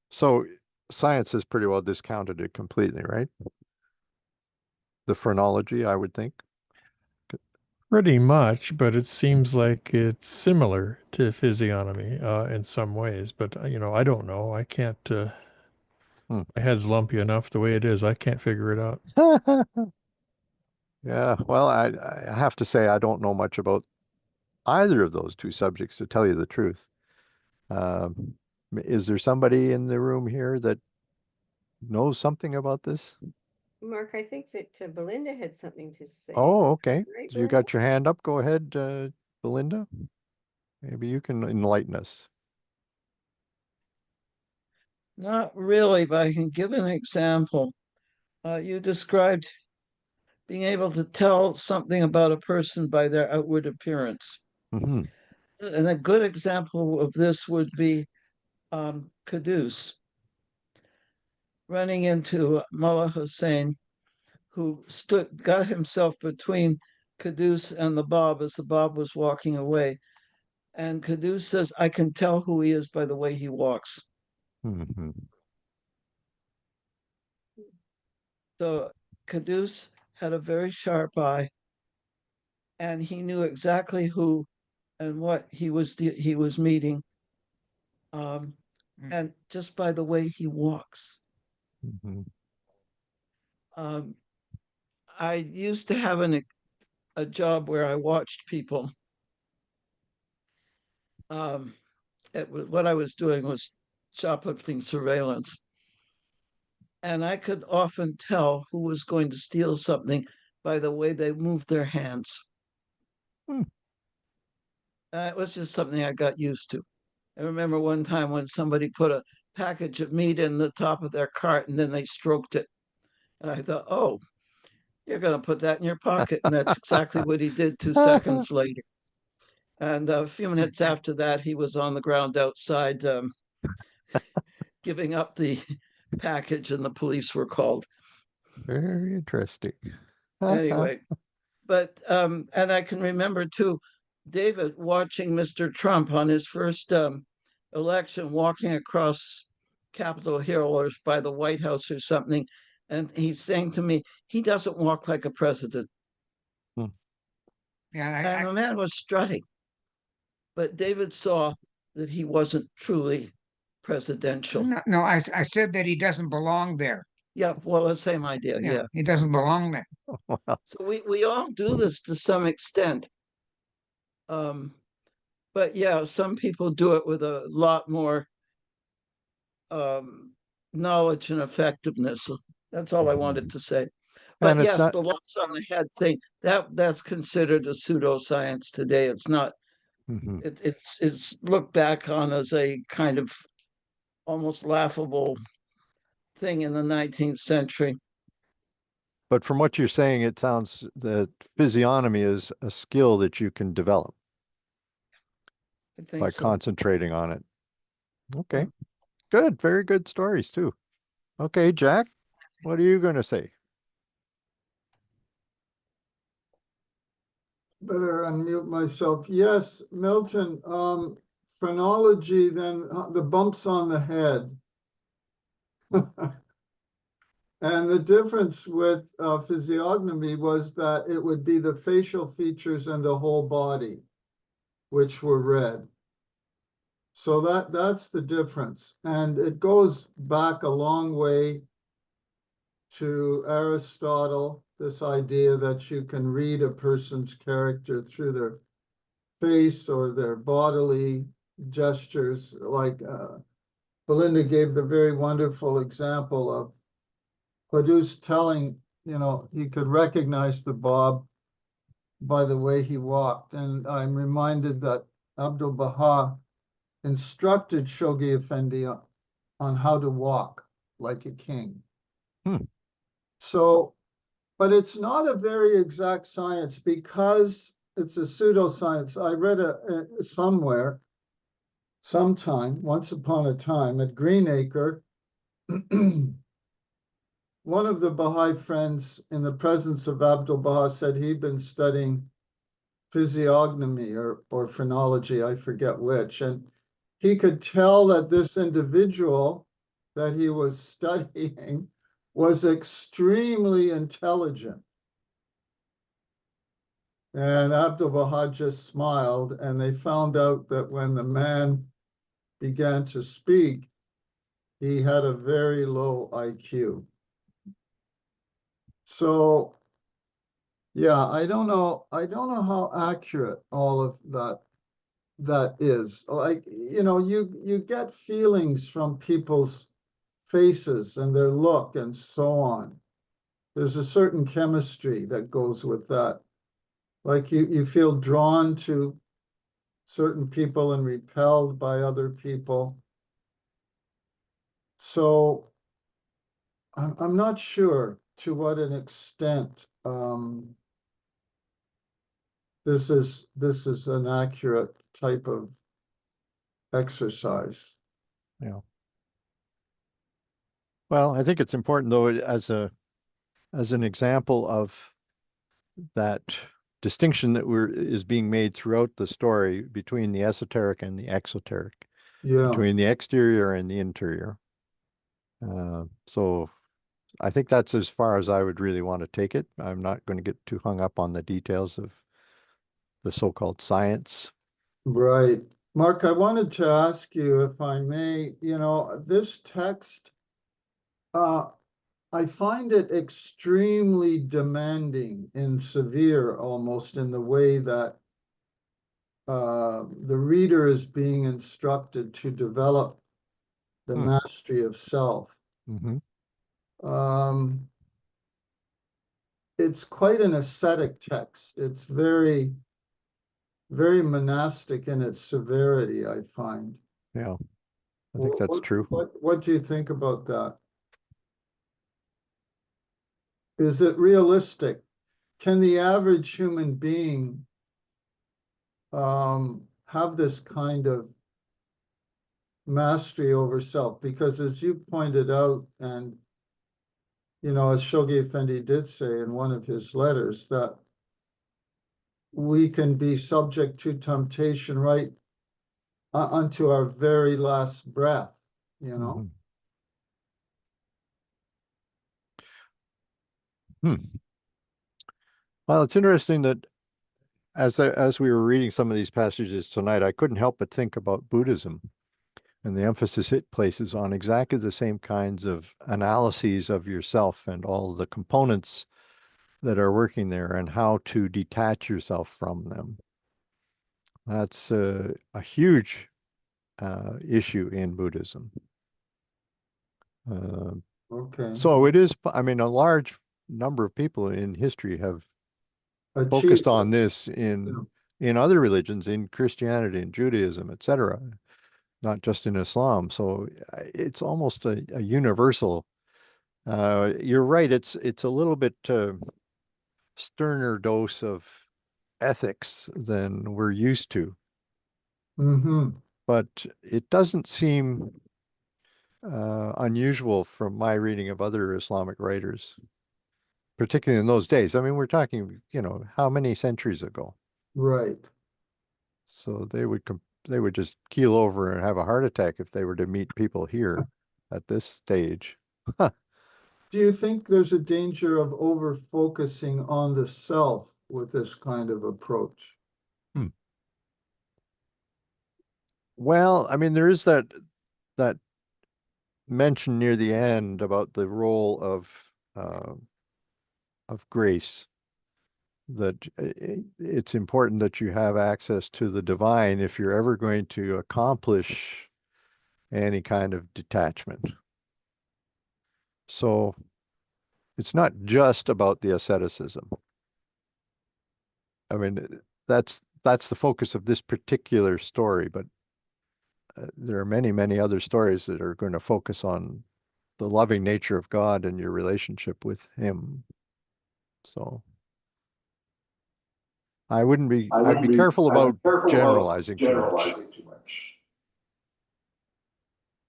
So science has pretty well discounted it completely, right? The phrenology, I would think. Pretty much, but it seems like it's similar to physiognomy in some ways. But, I don't know. I can't, my head's lumpy enough the way it is. I can't figure it out. Yeah, well, I have to say I don't know much about either of those two subjects, to tell you the truth. Is there somebody in the room here that knows something about this? Mark, I think that Belinda had something to say. Oh, okay. Right, So you got your hand up. Go ahead, Belinda. Maybe you can enlighten us. Not really, but I can give an example. You described being able to tell something about a person by their outward appearance. Mm-hmm. And a good example of this would be Caduce running into Mullah Hussein, who got himself between Caduce and the Bab as the Bab was walking away. And Caduce says, I can tell who he is by the way he walks. Mm-hmm. So Caduce had a very sharp eye, and he knew exactly who and what he was meeting, and just by the way he walks. Mm-hmm. I used to have a job where I watched people. What I was doing was shoplifting surveillance. And I could often tell who was going to steal something by the way they moved their hands. It was just something I got used to. I remember one time when somebody put a package of meat in the top of their cart and then they stroked it. And I thought, oh, you're going to put that in your pocket. And that's exactly what he did 2 seconds later. And a few minutes after that, he was on the ground outside giving up the package, and the police were called. Very interesting. Anyway, but and I can remember too, David watching Mr. Trump on his first election, walking across Capitol Hill or by the White House or something, and he's saying to me, he doesn't walk like a president. Yeah, And the man was strutting. But David saw that he wasn't truly presidential. no, I said that he doesn't belong there. Yeah, well, the same idea. Yeah. He doesn't belong there. Well, So we all do this to some extent. But yeah, some people do it with a lot more knowledge and effectiveness. That's all I wanted to say. But and it's yes, not, the lumps on the head thing, that's considered a pseudoscience today. It's not, Mhm. it's looked back on as a kind of almost laughable thing in the 19th century. But from what you're saying, it sounds that physiognomy is a skill that you can develop I think by so. concentrating on it. Okay, good. Very good stories too. Okay, Jack, what are you going to say? Better unmute myself. Yes, Milton, phrenology, then the bumps on the head. And the difference with physiognomy was that it would be the facial features and the whole body, which were read. So that's the difference. And it goes back a long way to Aristotle, this idea that you can read a person's character through their face or their bodily gestures. Like Belinda gave the very wonderful example of Quddus telling, he could recognize the Bab by the way he walked. And I'm reminded that Abdul Baha instructed Shoghi Effendi on how to walk like a king. So, but it's not a very exact science because it's a pseudoscience. I read somewhere, sometime, once upon a time at Greenacre, one of the Baha'i friends in the presence of Abdul Baha said he'd been studying physiognomy or phrenology, I forget which, and he could tell that this individual that he was studying was extremely intelligent. And Abdul Baha just smiled, and they found out that when the man began to speak, he had a very low IQ. So, yeah, I don't know how accurate all of that is. Like, you get feelings from people's faces and their look and so on. There's a certain chemistry that goes with that. Like you feel drawn to certain people and repelled by other people. So I'm not sure to what an extent this is an accurate type of exercise. Yeah. Well, I think it's important though, as an example of that distinction that is being made throughout the story between the esoteric and the exoteric, between the exterior and the interior. So I think that's as far as I would really want to take it. I'm not going to get too hung up on the details of the so-called science. Right. Mark, I wanted to ask you, if I may, this text, I find it extremely demanding and severe almost in the way that the reader is being instructed to develop the mastery of self. It's quite an ascetic text. It's very, very monastic in its severity, I find. Yeah, I think that's true. What do you think about that? Is it realistic? Can the average human being have this kind of mastery over self? Because as you pointed out, and as Shoghi Effendi did say in one of his letters, that we can be subject to temptation right unto our very last breath, Well, it's interesting that as we were reading some of these passages tonight, I couldn't help but think about Buddhism and the emphasis it places on exactly the same kinds of analyses of yourself and all the components that are working there and how to detach yourself from them. That's a huge issue in Buddhism. Okay. So it is, I mean, a large number of people in history have focused Achieved on this. this in other religions, in Christianity and Judaism, etc., not just in Islam. So it's almost a universal. You're right. It's a little bit sterner dose of ethics than we're used to, Mm-hmm. but it doesn't seem unusual from my reading of other Islamic writers, particularly in those days. I mean, we're talking, how many centuries ago? Right. So they would just keel over and have a heart attack if they were to meet people here at this stage. Do you think there's a danger of over focusing on the self with this kind of approach? Well, I mean, there is that mention near the end about the role of grace, that it's important that you have access to the divine if you're ever going to accomplish any kind of detachment. So it's not just about the asceticism. I mean, that's the focus of this particular story, but there are many, many other stories that are going to focus on the loving nature of God and your relationship with Him. So I'd be careful about generalizing too much.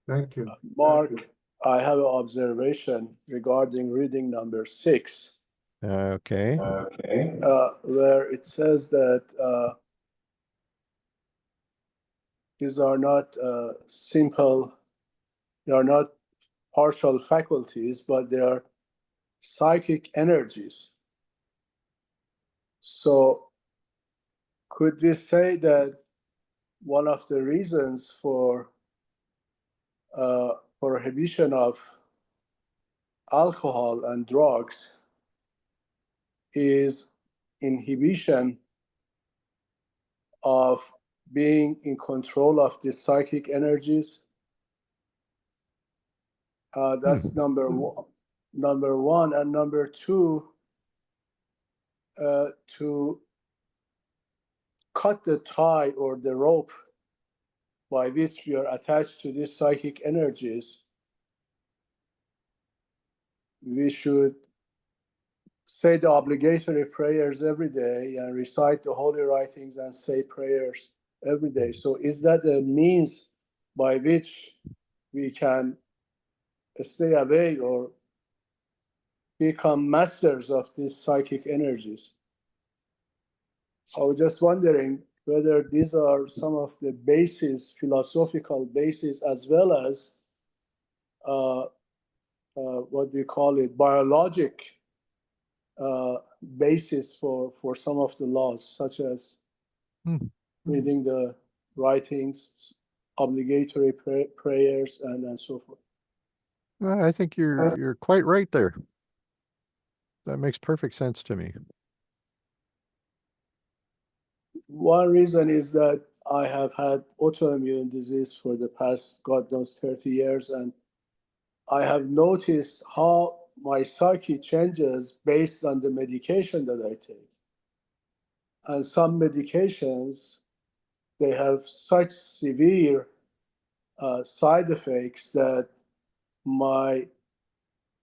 Thank you. Mark, I have an observation regarding reading number 6. Okay. Where it says that these are not simple, they are not partial faculties, but they are psychic energies. So could we say that one of the reasons for prohibition of alcohol and drugs is inhibition of being in control of the psychic energies? That's number one. And number two, to cut the tie or the rope by which we are attached to these psychic energies, we should say the obligatory prayers every day and recite the holy writings and say prayers every day. So is that a means by which we can stay away or become masters of these psychic energies? I was just wondering whether these are some of the bases, philosophical bases, as well as what we call it, biologic basis for some of the laws, such as reading the writings, obligatory prayers, and so forth. Well, I think you're quite right there. That makes perfect sense to me. One reason is that I have had autoimmune disease for the past, God knows, 30 years, and I have noticed how my psyche changes based on the medication that I take. And some medications, they have such severe side effects that my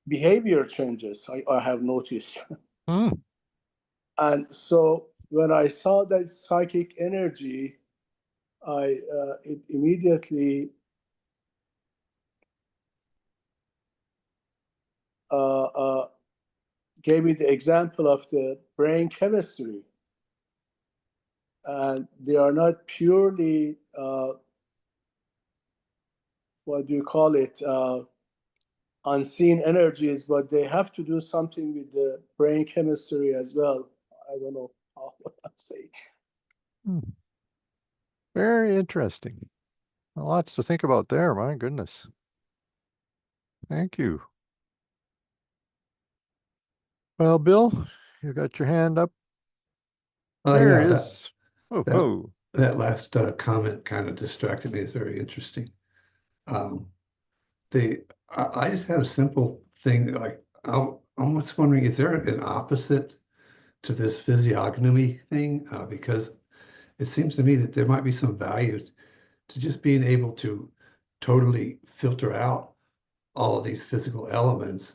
behavior changes, I have noticed. And so when I saw that psychic energy, it immediately gave me the example of the brain chemistry. And they are not purely, what do you call it, unseen energies, but they have to do something with the brain chemistry as well. I don't know how I'm saying. Very interesting. Lots to think about there, my goodness. Thank you. Well, Bill, you got your hand up. There Yeah, it that- is. Oh, that- oh. That last comment kind of distracted me. It's very interesting. I just had a simple thing, like, I'm just wondering, is there an opposite to this physiognomy thing? Because it seems to me that there might be some value to just being able to totally filter out all of these physical elements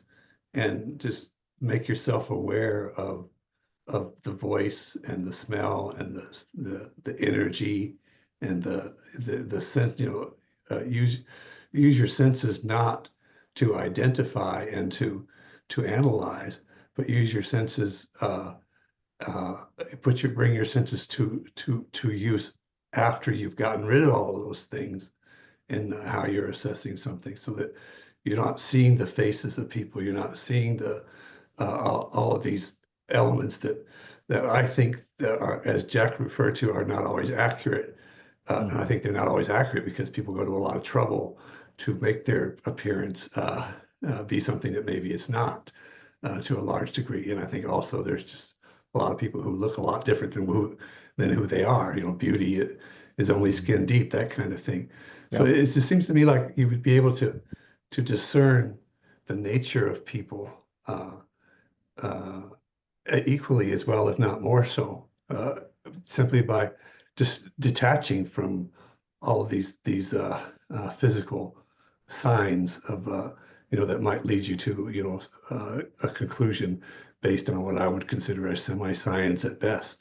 and just make yourself aware of the voice and the smell and the energy and the sense, use your senses not to identify and to analyze, but use your senses, bring your senses to use after you've gotten rid of all of those things in how you're assessing something, so that you're not seeing the faces of people, you're not seeing the all of these elements that I think that are, as Jack referred to, are not always accurate. And I think they're not always accurate because people go to a lot of trouble to make their appearance be something that maybe it's not, to a large degree. And I think also there's just a lot of people who look a lot different than who they are. Beauty is only skin deep, that kind of thing. So it just seems to me like you would be able to discern the nature of people equally as well, if not more so, simply by just detaching from all of these physical signs of that might lead you to a conclusion based on what I would consider as semi-science at best.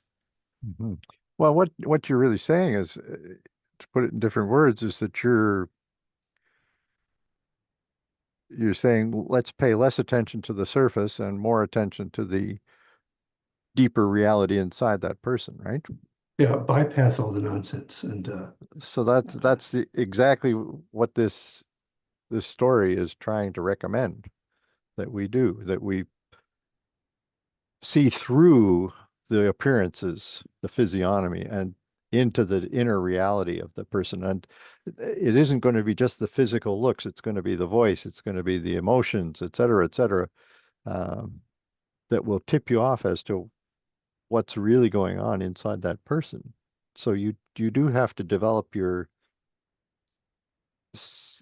Mhm. Well, what you're really saying is, to put it in different words, is that you're saying let's pay less attention to the surface and more attention to the deeper reality inside that person, right? Yeah, bypass all the nonsense. And so that's exactly what this story is trying to recommend that we do, that we see through the appearances, the physiognomy, and into the inner reality of the person. And it isn't going to be just the physical looks, it's going to be the voice, it's going to be the emotions, et cetera, that will tip you off as to what's really going on inside that person. So you do have to develop your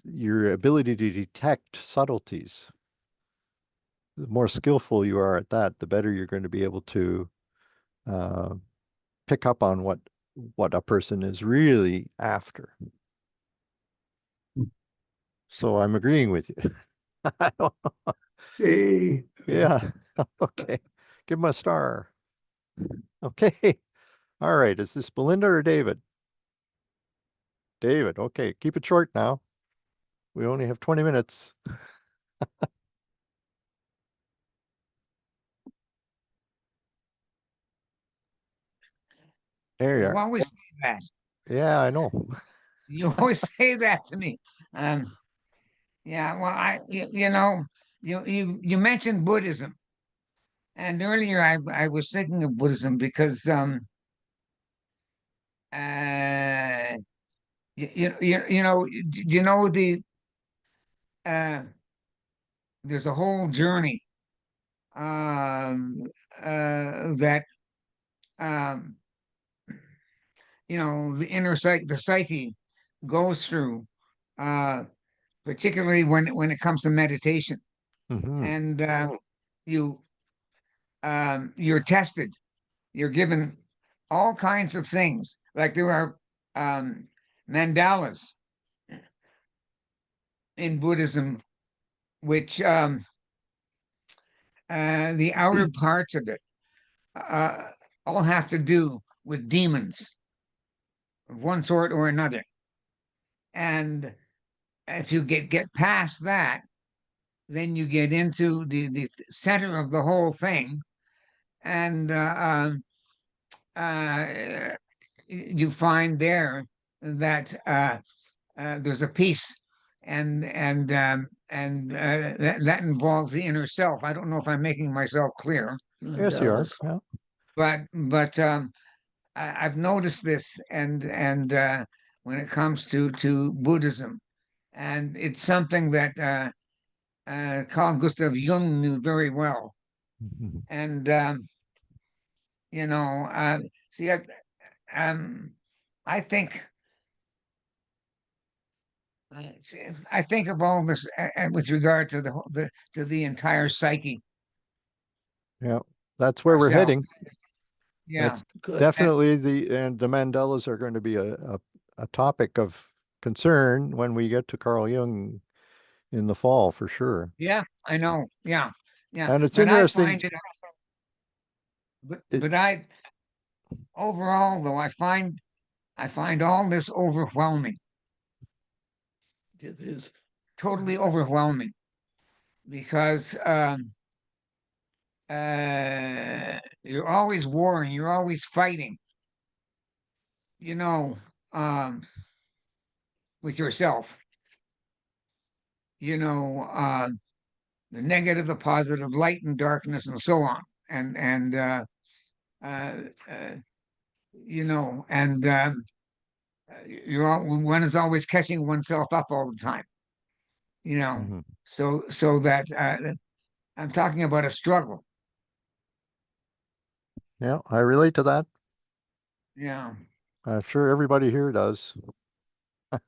ability to detect subtleties. The more skillful you are at that, the better you're going to be able to pick up on what a person is really after. So I'm agreeing with you. I don't know. Hey. Yeah. Okay. Give him a star. Okay. All right. Is this Belinda or David? David. Okay. Keep it short now. We only have 20 minutes. There you You are. always say that. Yeah, I know. You always say that to me. Yeah, well, you mentioned Buddhism, and earlier I was thinking of Buddhism because there's a whole journey that the psyche goes through, particularly when it comes to meditation. And you're tested, you're given all kinds of things, like there are mandalas in Buddhism, which the outer parts of it all have to do with demons of one sort or another. And if you get past that, then you get into the center of the whole thing, and you find there that there's a peace, and that involves the inner self. I don't know if I'm making myself clear. Yes, you are. Yeah. but I've noticed this, and when it comes to Buddhism, and it's something that Carl Gustav Jung knew very well. And you know, see, I think I think of all this with regard to the entire psyche. Yeah, that's where we're ourselves. heading. Yeah, That's Good. definitely and the Mandelas are going to be a topic of concern when we get to Carl Jung in the fall, for sure. Yeah, I know. Yeah, yeah. And it's But I interesting. find it, but I overall though I find all this overwhelming, It is. totally overwhelming, because you're always warring, you're always fighting, you know, with yourself. You know, the negative, the positive, light and darkness, and so on. And you know, and one is always catching oneself up all the time. You know, Mhm. so that I'm talking about a struggle. Yeah, I relate to that. Yeah. I'm sure everybody here does.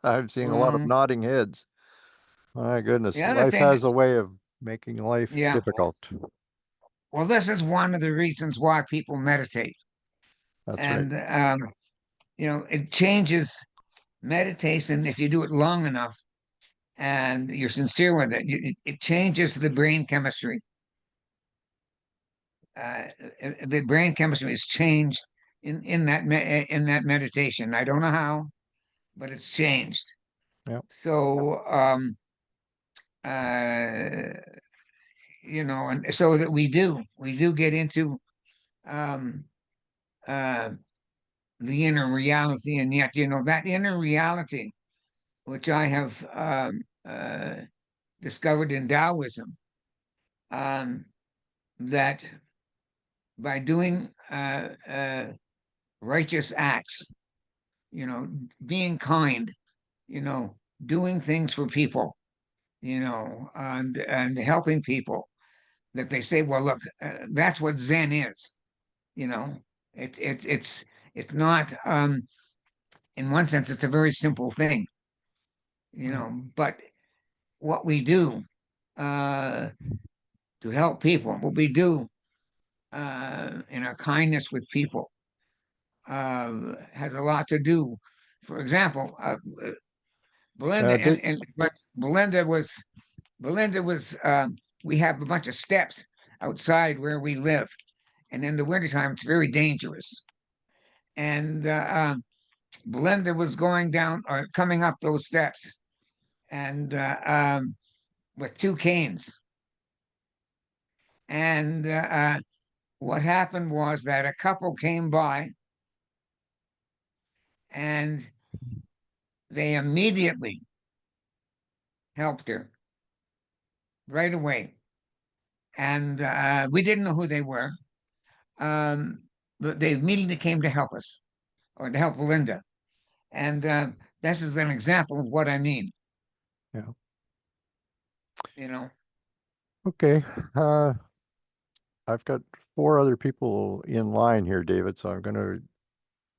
I'm seeing a lot of Um, nodding heads. My goodness, the other life thing, has a way of making life yeah. difficult. Well, this is one of the reasons why people meditate. That's right. And you know, it changes meditation if you do it long enough and you're sincere with it. It changes the brain chemistry. The brain chemistry is changed in that meditation. I don't know how, but it's changed. Yeah. So uh, you know, and so that we do get into um, uh, the inner reality, and yet you know that inner reality, which I have discovered in Taoism, that by doing righteous acts, you know, being kind, you know, doing things for people, you know, and helping people, that they say, well, look, that's what Zen is, you know. It's not in one sense it's a very simple thing, you know, but what we do to help people, what we do in our kindness with people, has a lot to do. For example, Belinda but Belinda was we have a bunch of steps outside where we live, and in the wintertime it's very dangerous. And Belinda was going down or coming up those steps, and with two canes. And what happened was that a couple came by, and they immediately helped her right away. And we didn't know who they were, but they immediately came to help us, or to help Belinda. And this is an example of what I mean. Yeah. You know. Okay. I've got 4 other people in line here, David, so I'm going to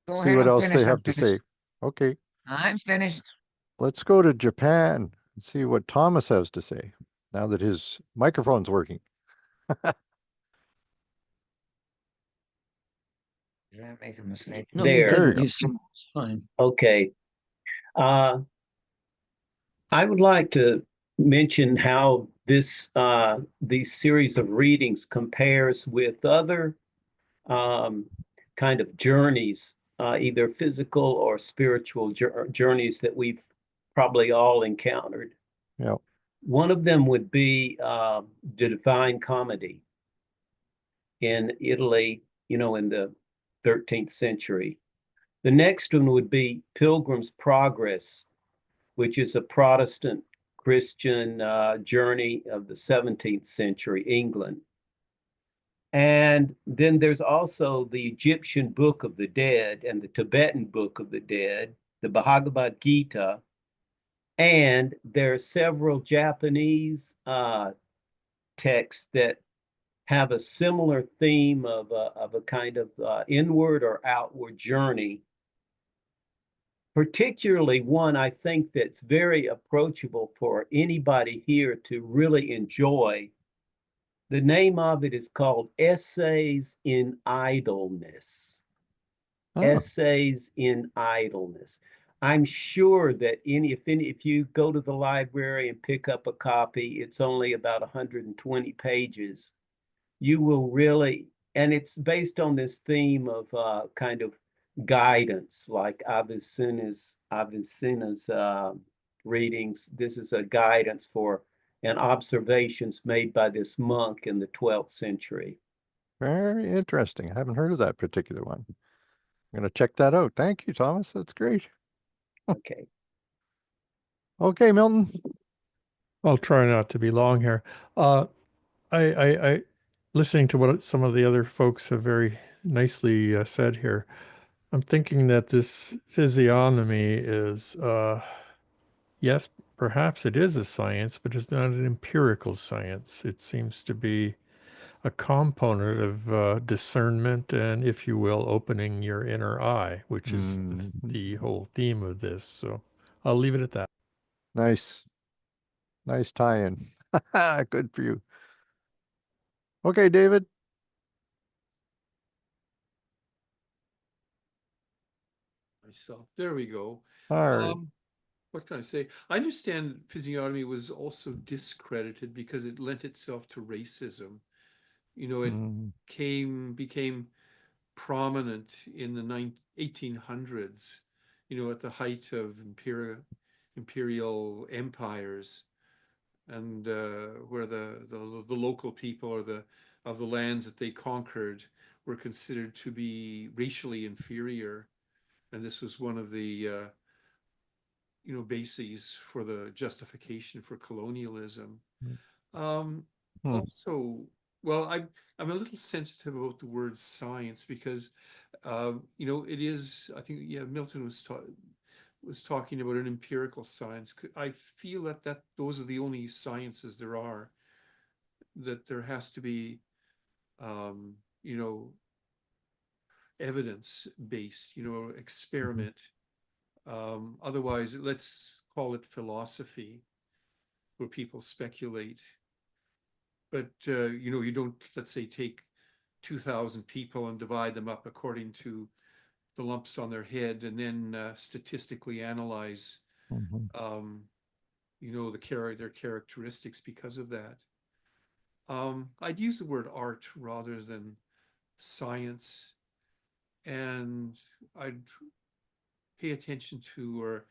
Go see ahead, what I'm else they finished. have to say. Okay. I'm finished. Let's go to Japan and see what Thomas has to say now that his microphone's working. Did I make a mistake? No, There. you There you didn't. go. You seem fine. Okay. I would like to mention how this these series of readings compares with other kind of journeys, either physical or spiritual journeys that we've probably all encountered. Yeah. One of them would be the Divine Comedy in Italy, you know, in the 13th century. The next one would be Pilgrim's Progress, which is a Protestant Christian journey of the 17th century England. And then there's also the Egyptian Book of the Dead and the Tibetan Book of the Dead, the Bhagavad Gita, and there are several Japanese texts that have a similar theme of a kind of inward or outward journey. Particularly one I think that's very approachable for anybody here to really enjoy. The name of it is called Essays in Idleness. Essays in Idleness. I'm sure that if you go to the library and pick up a copy, it's only about 120 pages. You will really, and it's based on this theme of kind of guidance, like Avicenna's readings. This is a guidance for and observations made by this monk in the 12th century. Very interesting. I haven't heard of that particular one. I'm going to check that out. Thank you, Thomas. That's great. Okay. Okay, Milton. I'll try not to be long here. I listening to what some of the other folks have very nicely said here, I'm thinking that this physiognomy is, yes, perhaps it is a science, but it's not an empirical science. It seems to be a component of discernment and, if you will, opening your inner eye, which is the whole theme of this. So I'll leave it at that. Nice. Nice tie-in. Good for you. Okay, David. Myself. There we go. All right. What can I say? I understand physiognomy was also discredited because it lent itself to racism. You know, it became prominent in the 1800s, you know, at the height of imperial empires, and where the local people or of the lands that they conquered were considered to be racially inferior, and this was one of the you know, bases for the justification for colonialism. Also, well, I'm a little sensitive about the word science because you know, it is, I think, yeah, Milton was talking about an empirical science. I feel that those are the only sciences there are, that there has to be you know, evidence based, you know, experiment. Otherwise, let's call it philosophy, where people speculate. But you know, you don't, let's say, take 2,000 people and divide them up according to the lumps on their head, and then statistically analyze, you know, their characteristics because of that. I'd use the word art rather than science, and I'd pay attention to, or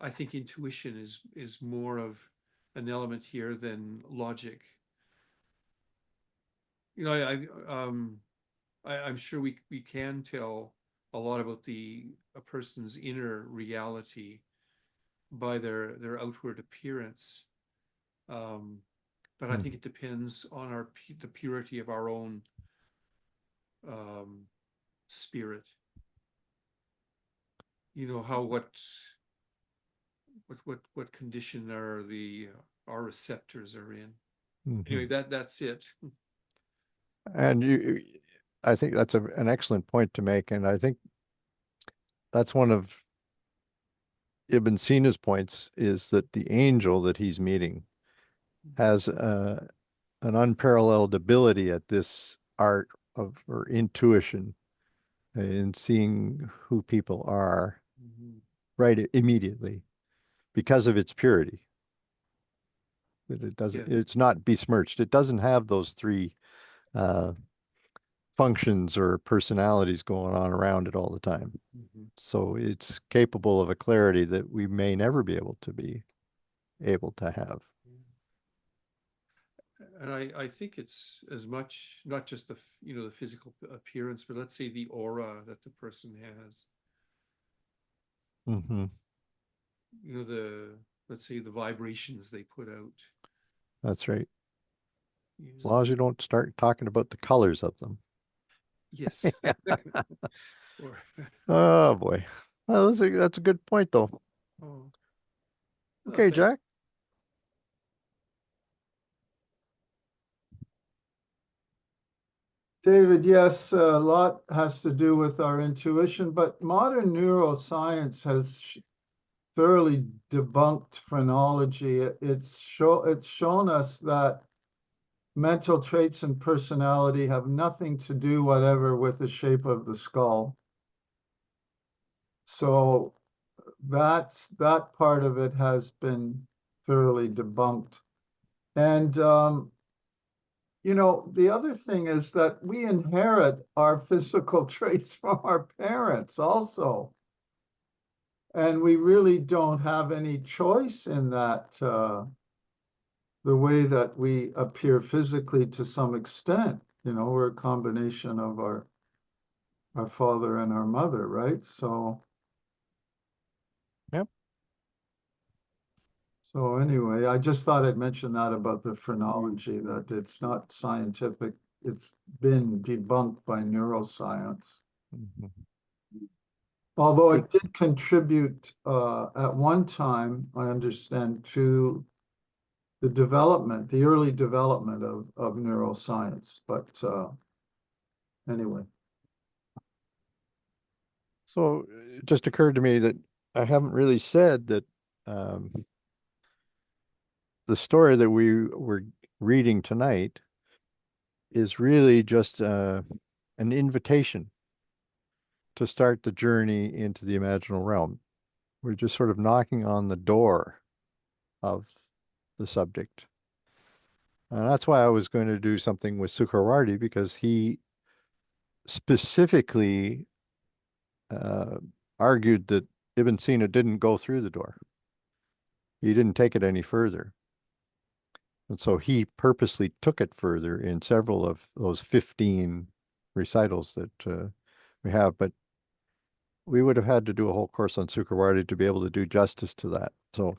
I think intuition is more of an element here than logic. You know, I'm sure we can tell a lot about a person's inner reality by their outward appearance, but I think it depends on the purity of our own spirit. You know, how what condition our receptors are in. Anyway, that's it. And I think that's an excellent point to make, and I think that's one of Ibn Sina's points, is that the angel that he's meeting has an unparalleled ability at this art of, or intuition, in seeing who people are right immediately because of its purity. That it doesn't, it's not besmirched. It doesn't have those three functions or personalities going on around it all the time. So it's capable of a clarity that we may never be able to have. And I think it's as much, not just the, you know, the physical appearance, but let's say the aura that the person has. You know, let's say the vibrations they put out. That's right. As long as you don't start talking about the colors of them. Yes. Or- Oh boy. Well, that's a good point though. oh. Okay, thank- Jack. David, yes, a lot has to do with our intuition, but modern neuroscience has thoroughly debunked phrenology. It's shown us that mental traits and personality have nothing to do whatever with the shape of the skull. So that part of it has been thoroughly debunked. And you know, the other thing is that we inherit our physical traits from our parents also. And we really don't have any choice in that, the way that we appear physically to some extent. You know, we're a combination of our father and our mother, right? So. Yep. So anyway, I just thought I'd mention that about the phrenology, that it's not scientific. It's been debunked by neuroscience. Mhm. Although it did contribute at one time, I understand, to the development, the early development of neuroscience. But anyway. So it just occurred to me that I haven't really said that the story that we were reading tonight is really just an invitation to start the journey into the imaginal realm. We're just sort of knocking on the door of the subject. And that's why I was going to do something with Sukhrawarti, because he specifically argued that Ibn Sina didn't go through the door. He didn't take it any further. And so he purposely took it further in several of those 15 recitals that we have. But we would have had to do a whole course on Sukhrawarti to be able to do justice to that. So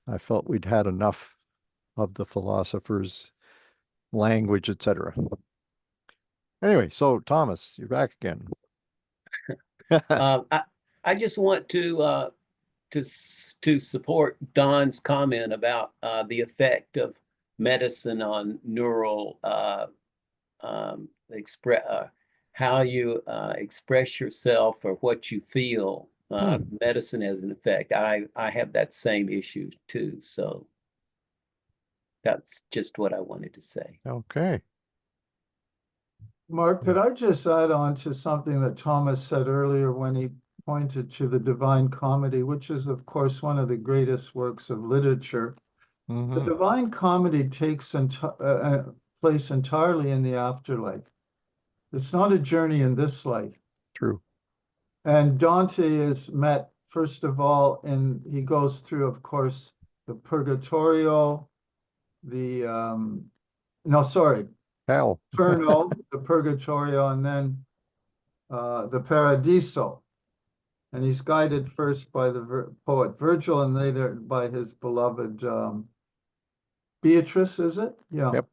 I felt we'd had enough of the philosopher's language, etc. Anyway, so Thomas, you're back again. I just want to support Don's comment about the effect of medicine on neural how you express yourself or what you feel. Medicine has an effect. I have that same issue too. So that's just what I wanted to say. Okay. Mark, could I just add on to something that Thomas said earlier when he pointed to the Divine Comedy, which is, of course, one of the greatest works of literature. The Divine Comedy takes place entirely in the afterlife. It's not a journey in this life. True. And Dante is met, first of all, he goes through, of course, the Purgatorio, Hell. Inferno, the Purgatorio, and then the Paradiso. And he's guided first by the poet Virgil and later by his beloved Beatrice, is it? Yeah. Yep.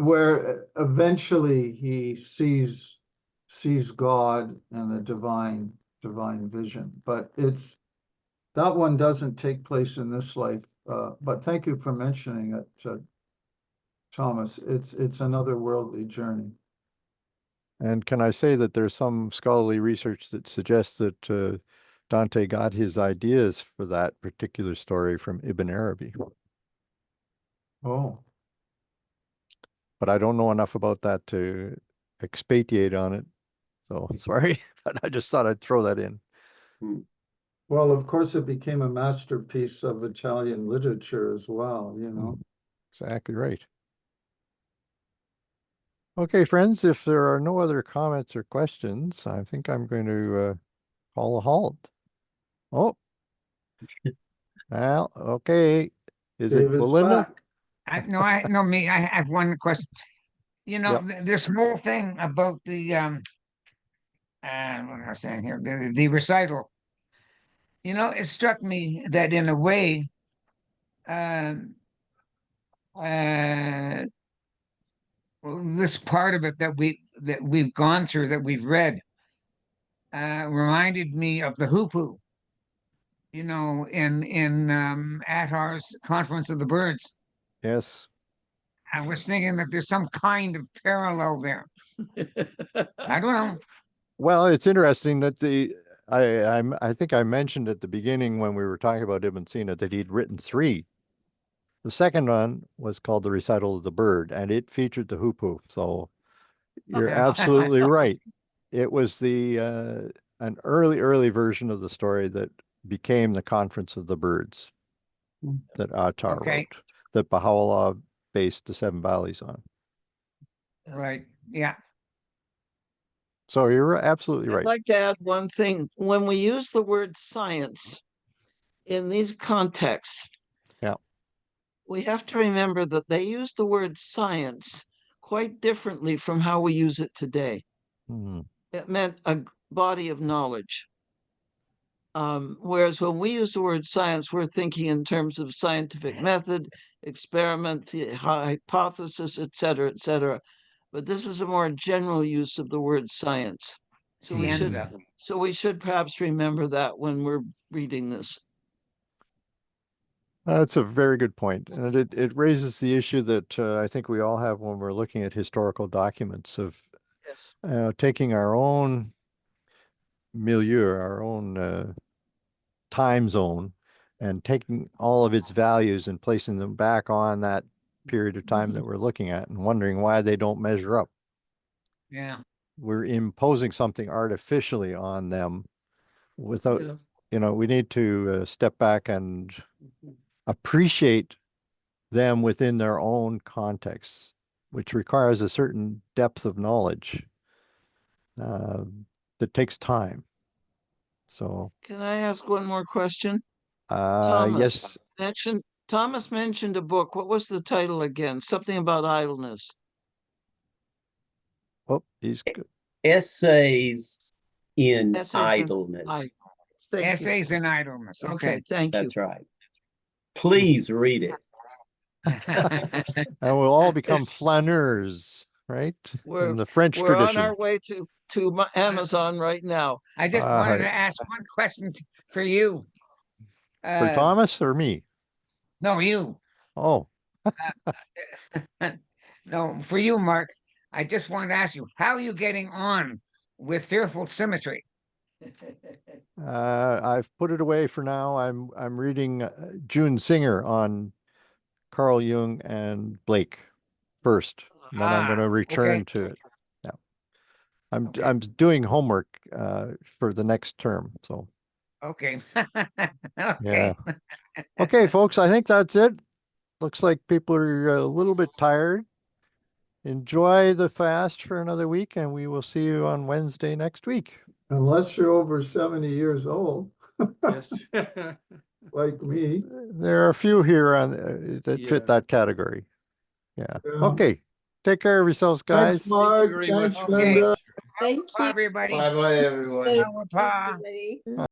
Where eventually he sees God and the divine vision. But that one doesn't take place in this life. But thank you for mentioning it, Thomas. It's another worldly journey. And can I say that there's some scholarly research that suggests that Dante got his ideas for that particular story from Ibn Arabi. Oh. But I don't know enough about that to expatiate on it. So sorry, but I just thought I'd throw that in. Well, of course, it became a masterpiece of Italian literature as well, you know. Exactly right. Okay, friends, if there are no other comments or questions, I think I'm going to call a halt. Oh. Well, okay. Is it Belinda? Me. I have one question. You know, this whole thing about the what am I saying here? The recital. You know, it struck me that in a way, this part of it that we've gone through, that we've read, reminded me of the Hoopoe. You know, in Athar's Conference of the Birds. Yes. I was thinking that there's some kind of parallel there. I don't know. Well, it's interesting that I think I mentioned at the beginning when we were talking about Ibn Sina that he'd written 3. The second one was called The Recital of the Bird, and it featured the Hoopoe. So you're absolutely right. It was an early version of the story that became the Conference of the Birds that Attar wrote, that Baha'u'llah based the 7 Valleys on. Right. Yeah. So you're absolutely right. I'd like to add one thing. When we use the word science in these contexts, yeah, we have to remember that they use the word science quite differently from how we use it today. Mm-hmm. It meant a body of knowledge. Whereas when we use the word science, we're thinking in terms of scientific method, experiment, the hypothesis, et cetera, et cetera. But this is a more general use of the word science. So we should perhaps remember that when we're reading this. That's a very good point. And it raises the issue that I think we all have when we're looking at historical documents of taking our own milieu, our own time zone, and taking all of its values and placing them back on that period of time that we're looking at and wondering why they don't measure up. Yeah. We're imposing something artificially on them without, we need to step back and appreciate them within their own contexts, which requires a certain depth of knowledge that takes time. So can I ask one more question? Yes. Thomas mentioned a book. What was the title again? Something about idleness. Oh, he's good. Essays in Idleness. Essays in Idleness. Okay, thank you. That's right. Please read it. And we'll all become flaneurs, right? In the French we're tradition. on our way to Amazon right now. I just wanted to ask one question for you. For Thomas or me? No, you. Oh. No, for you, Mark. I just wanted to ask you, how are you getting on with Fearful Symmetry? I've put it away for now. I'm reading June Singer on Carl Jung and Blake first. And then I'm going to return to it. Yeah. I'm doing homework for the next term. So okay. Yeah. Okay, folks, I think that's it. Looks like people are a little bit tired. Enjoy the fast for another week, and we will see you on Wednesday next week. Unless you're over 70 years old. Yes. Like me. There are a few here on that fit that category. Yeah. Okay. Take care of yourselves, guys. Thanks, Mark. Thanks, Linda. Thank you, everybody. Bye-bye, everyone. everybody.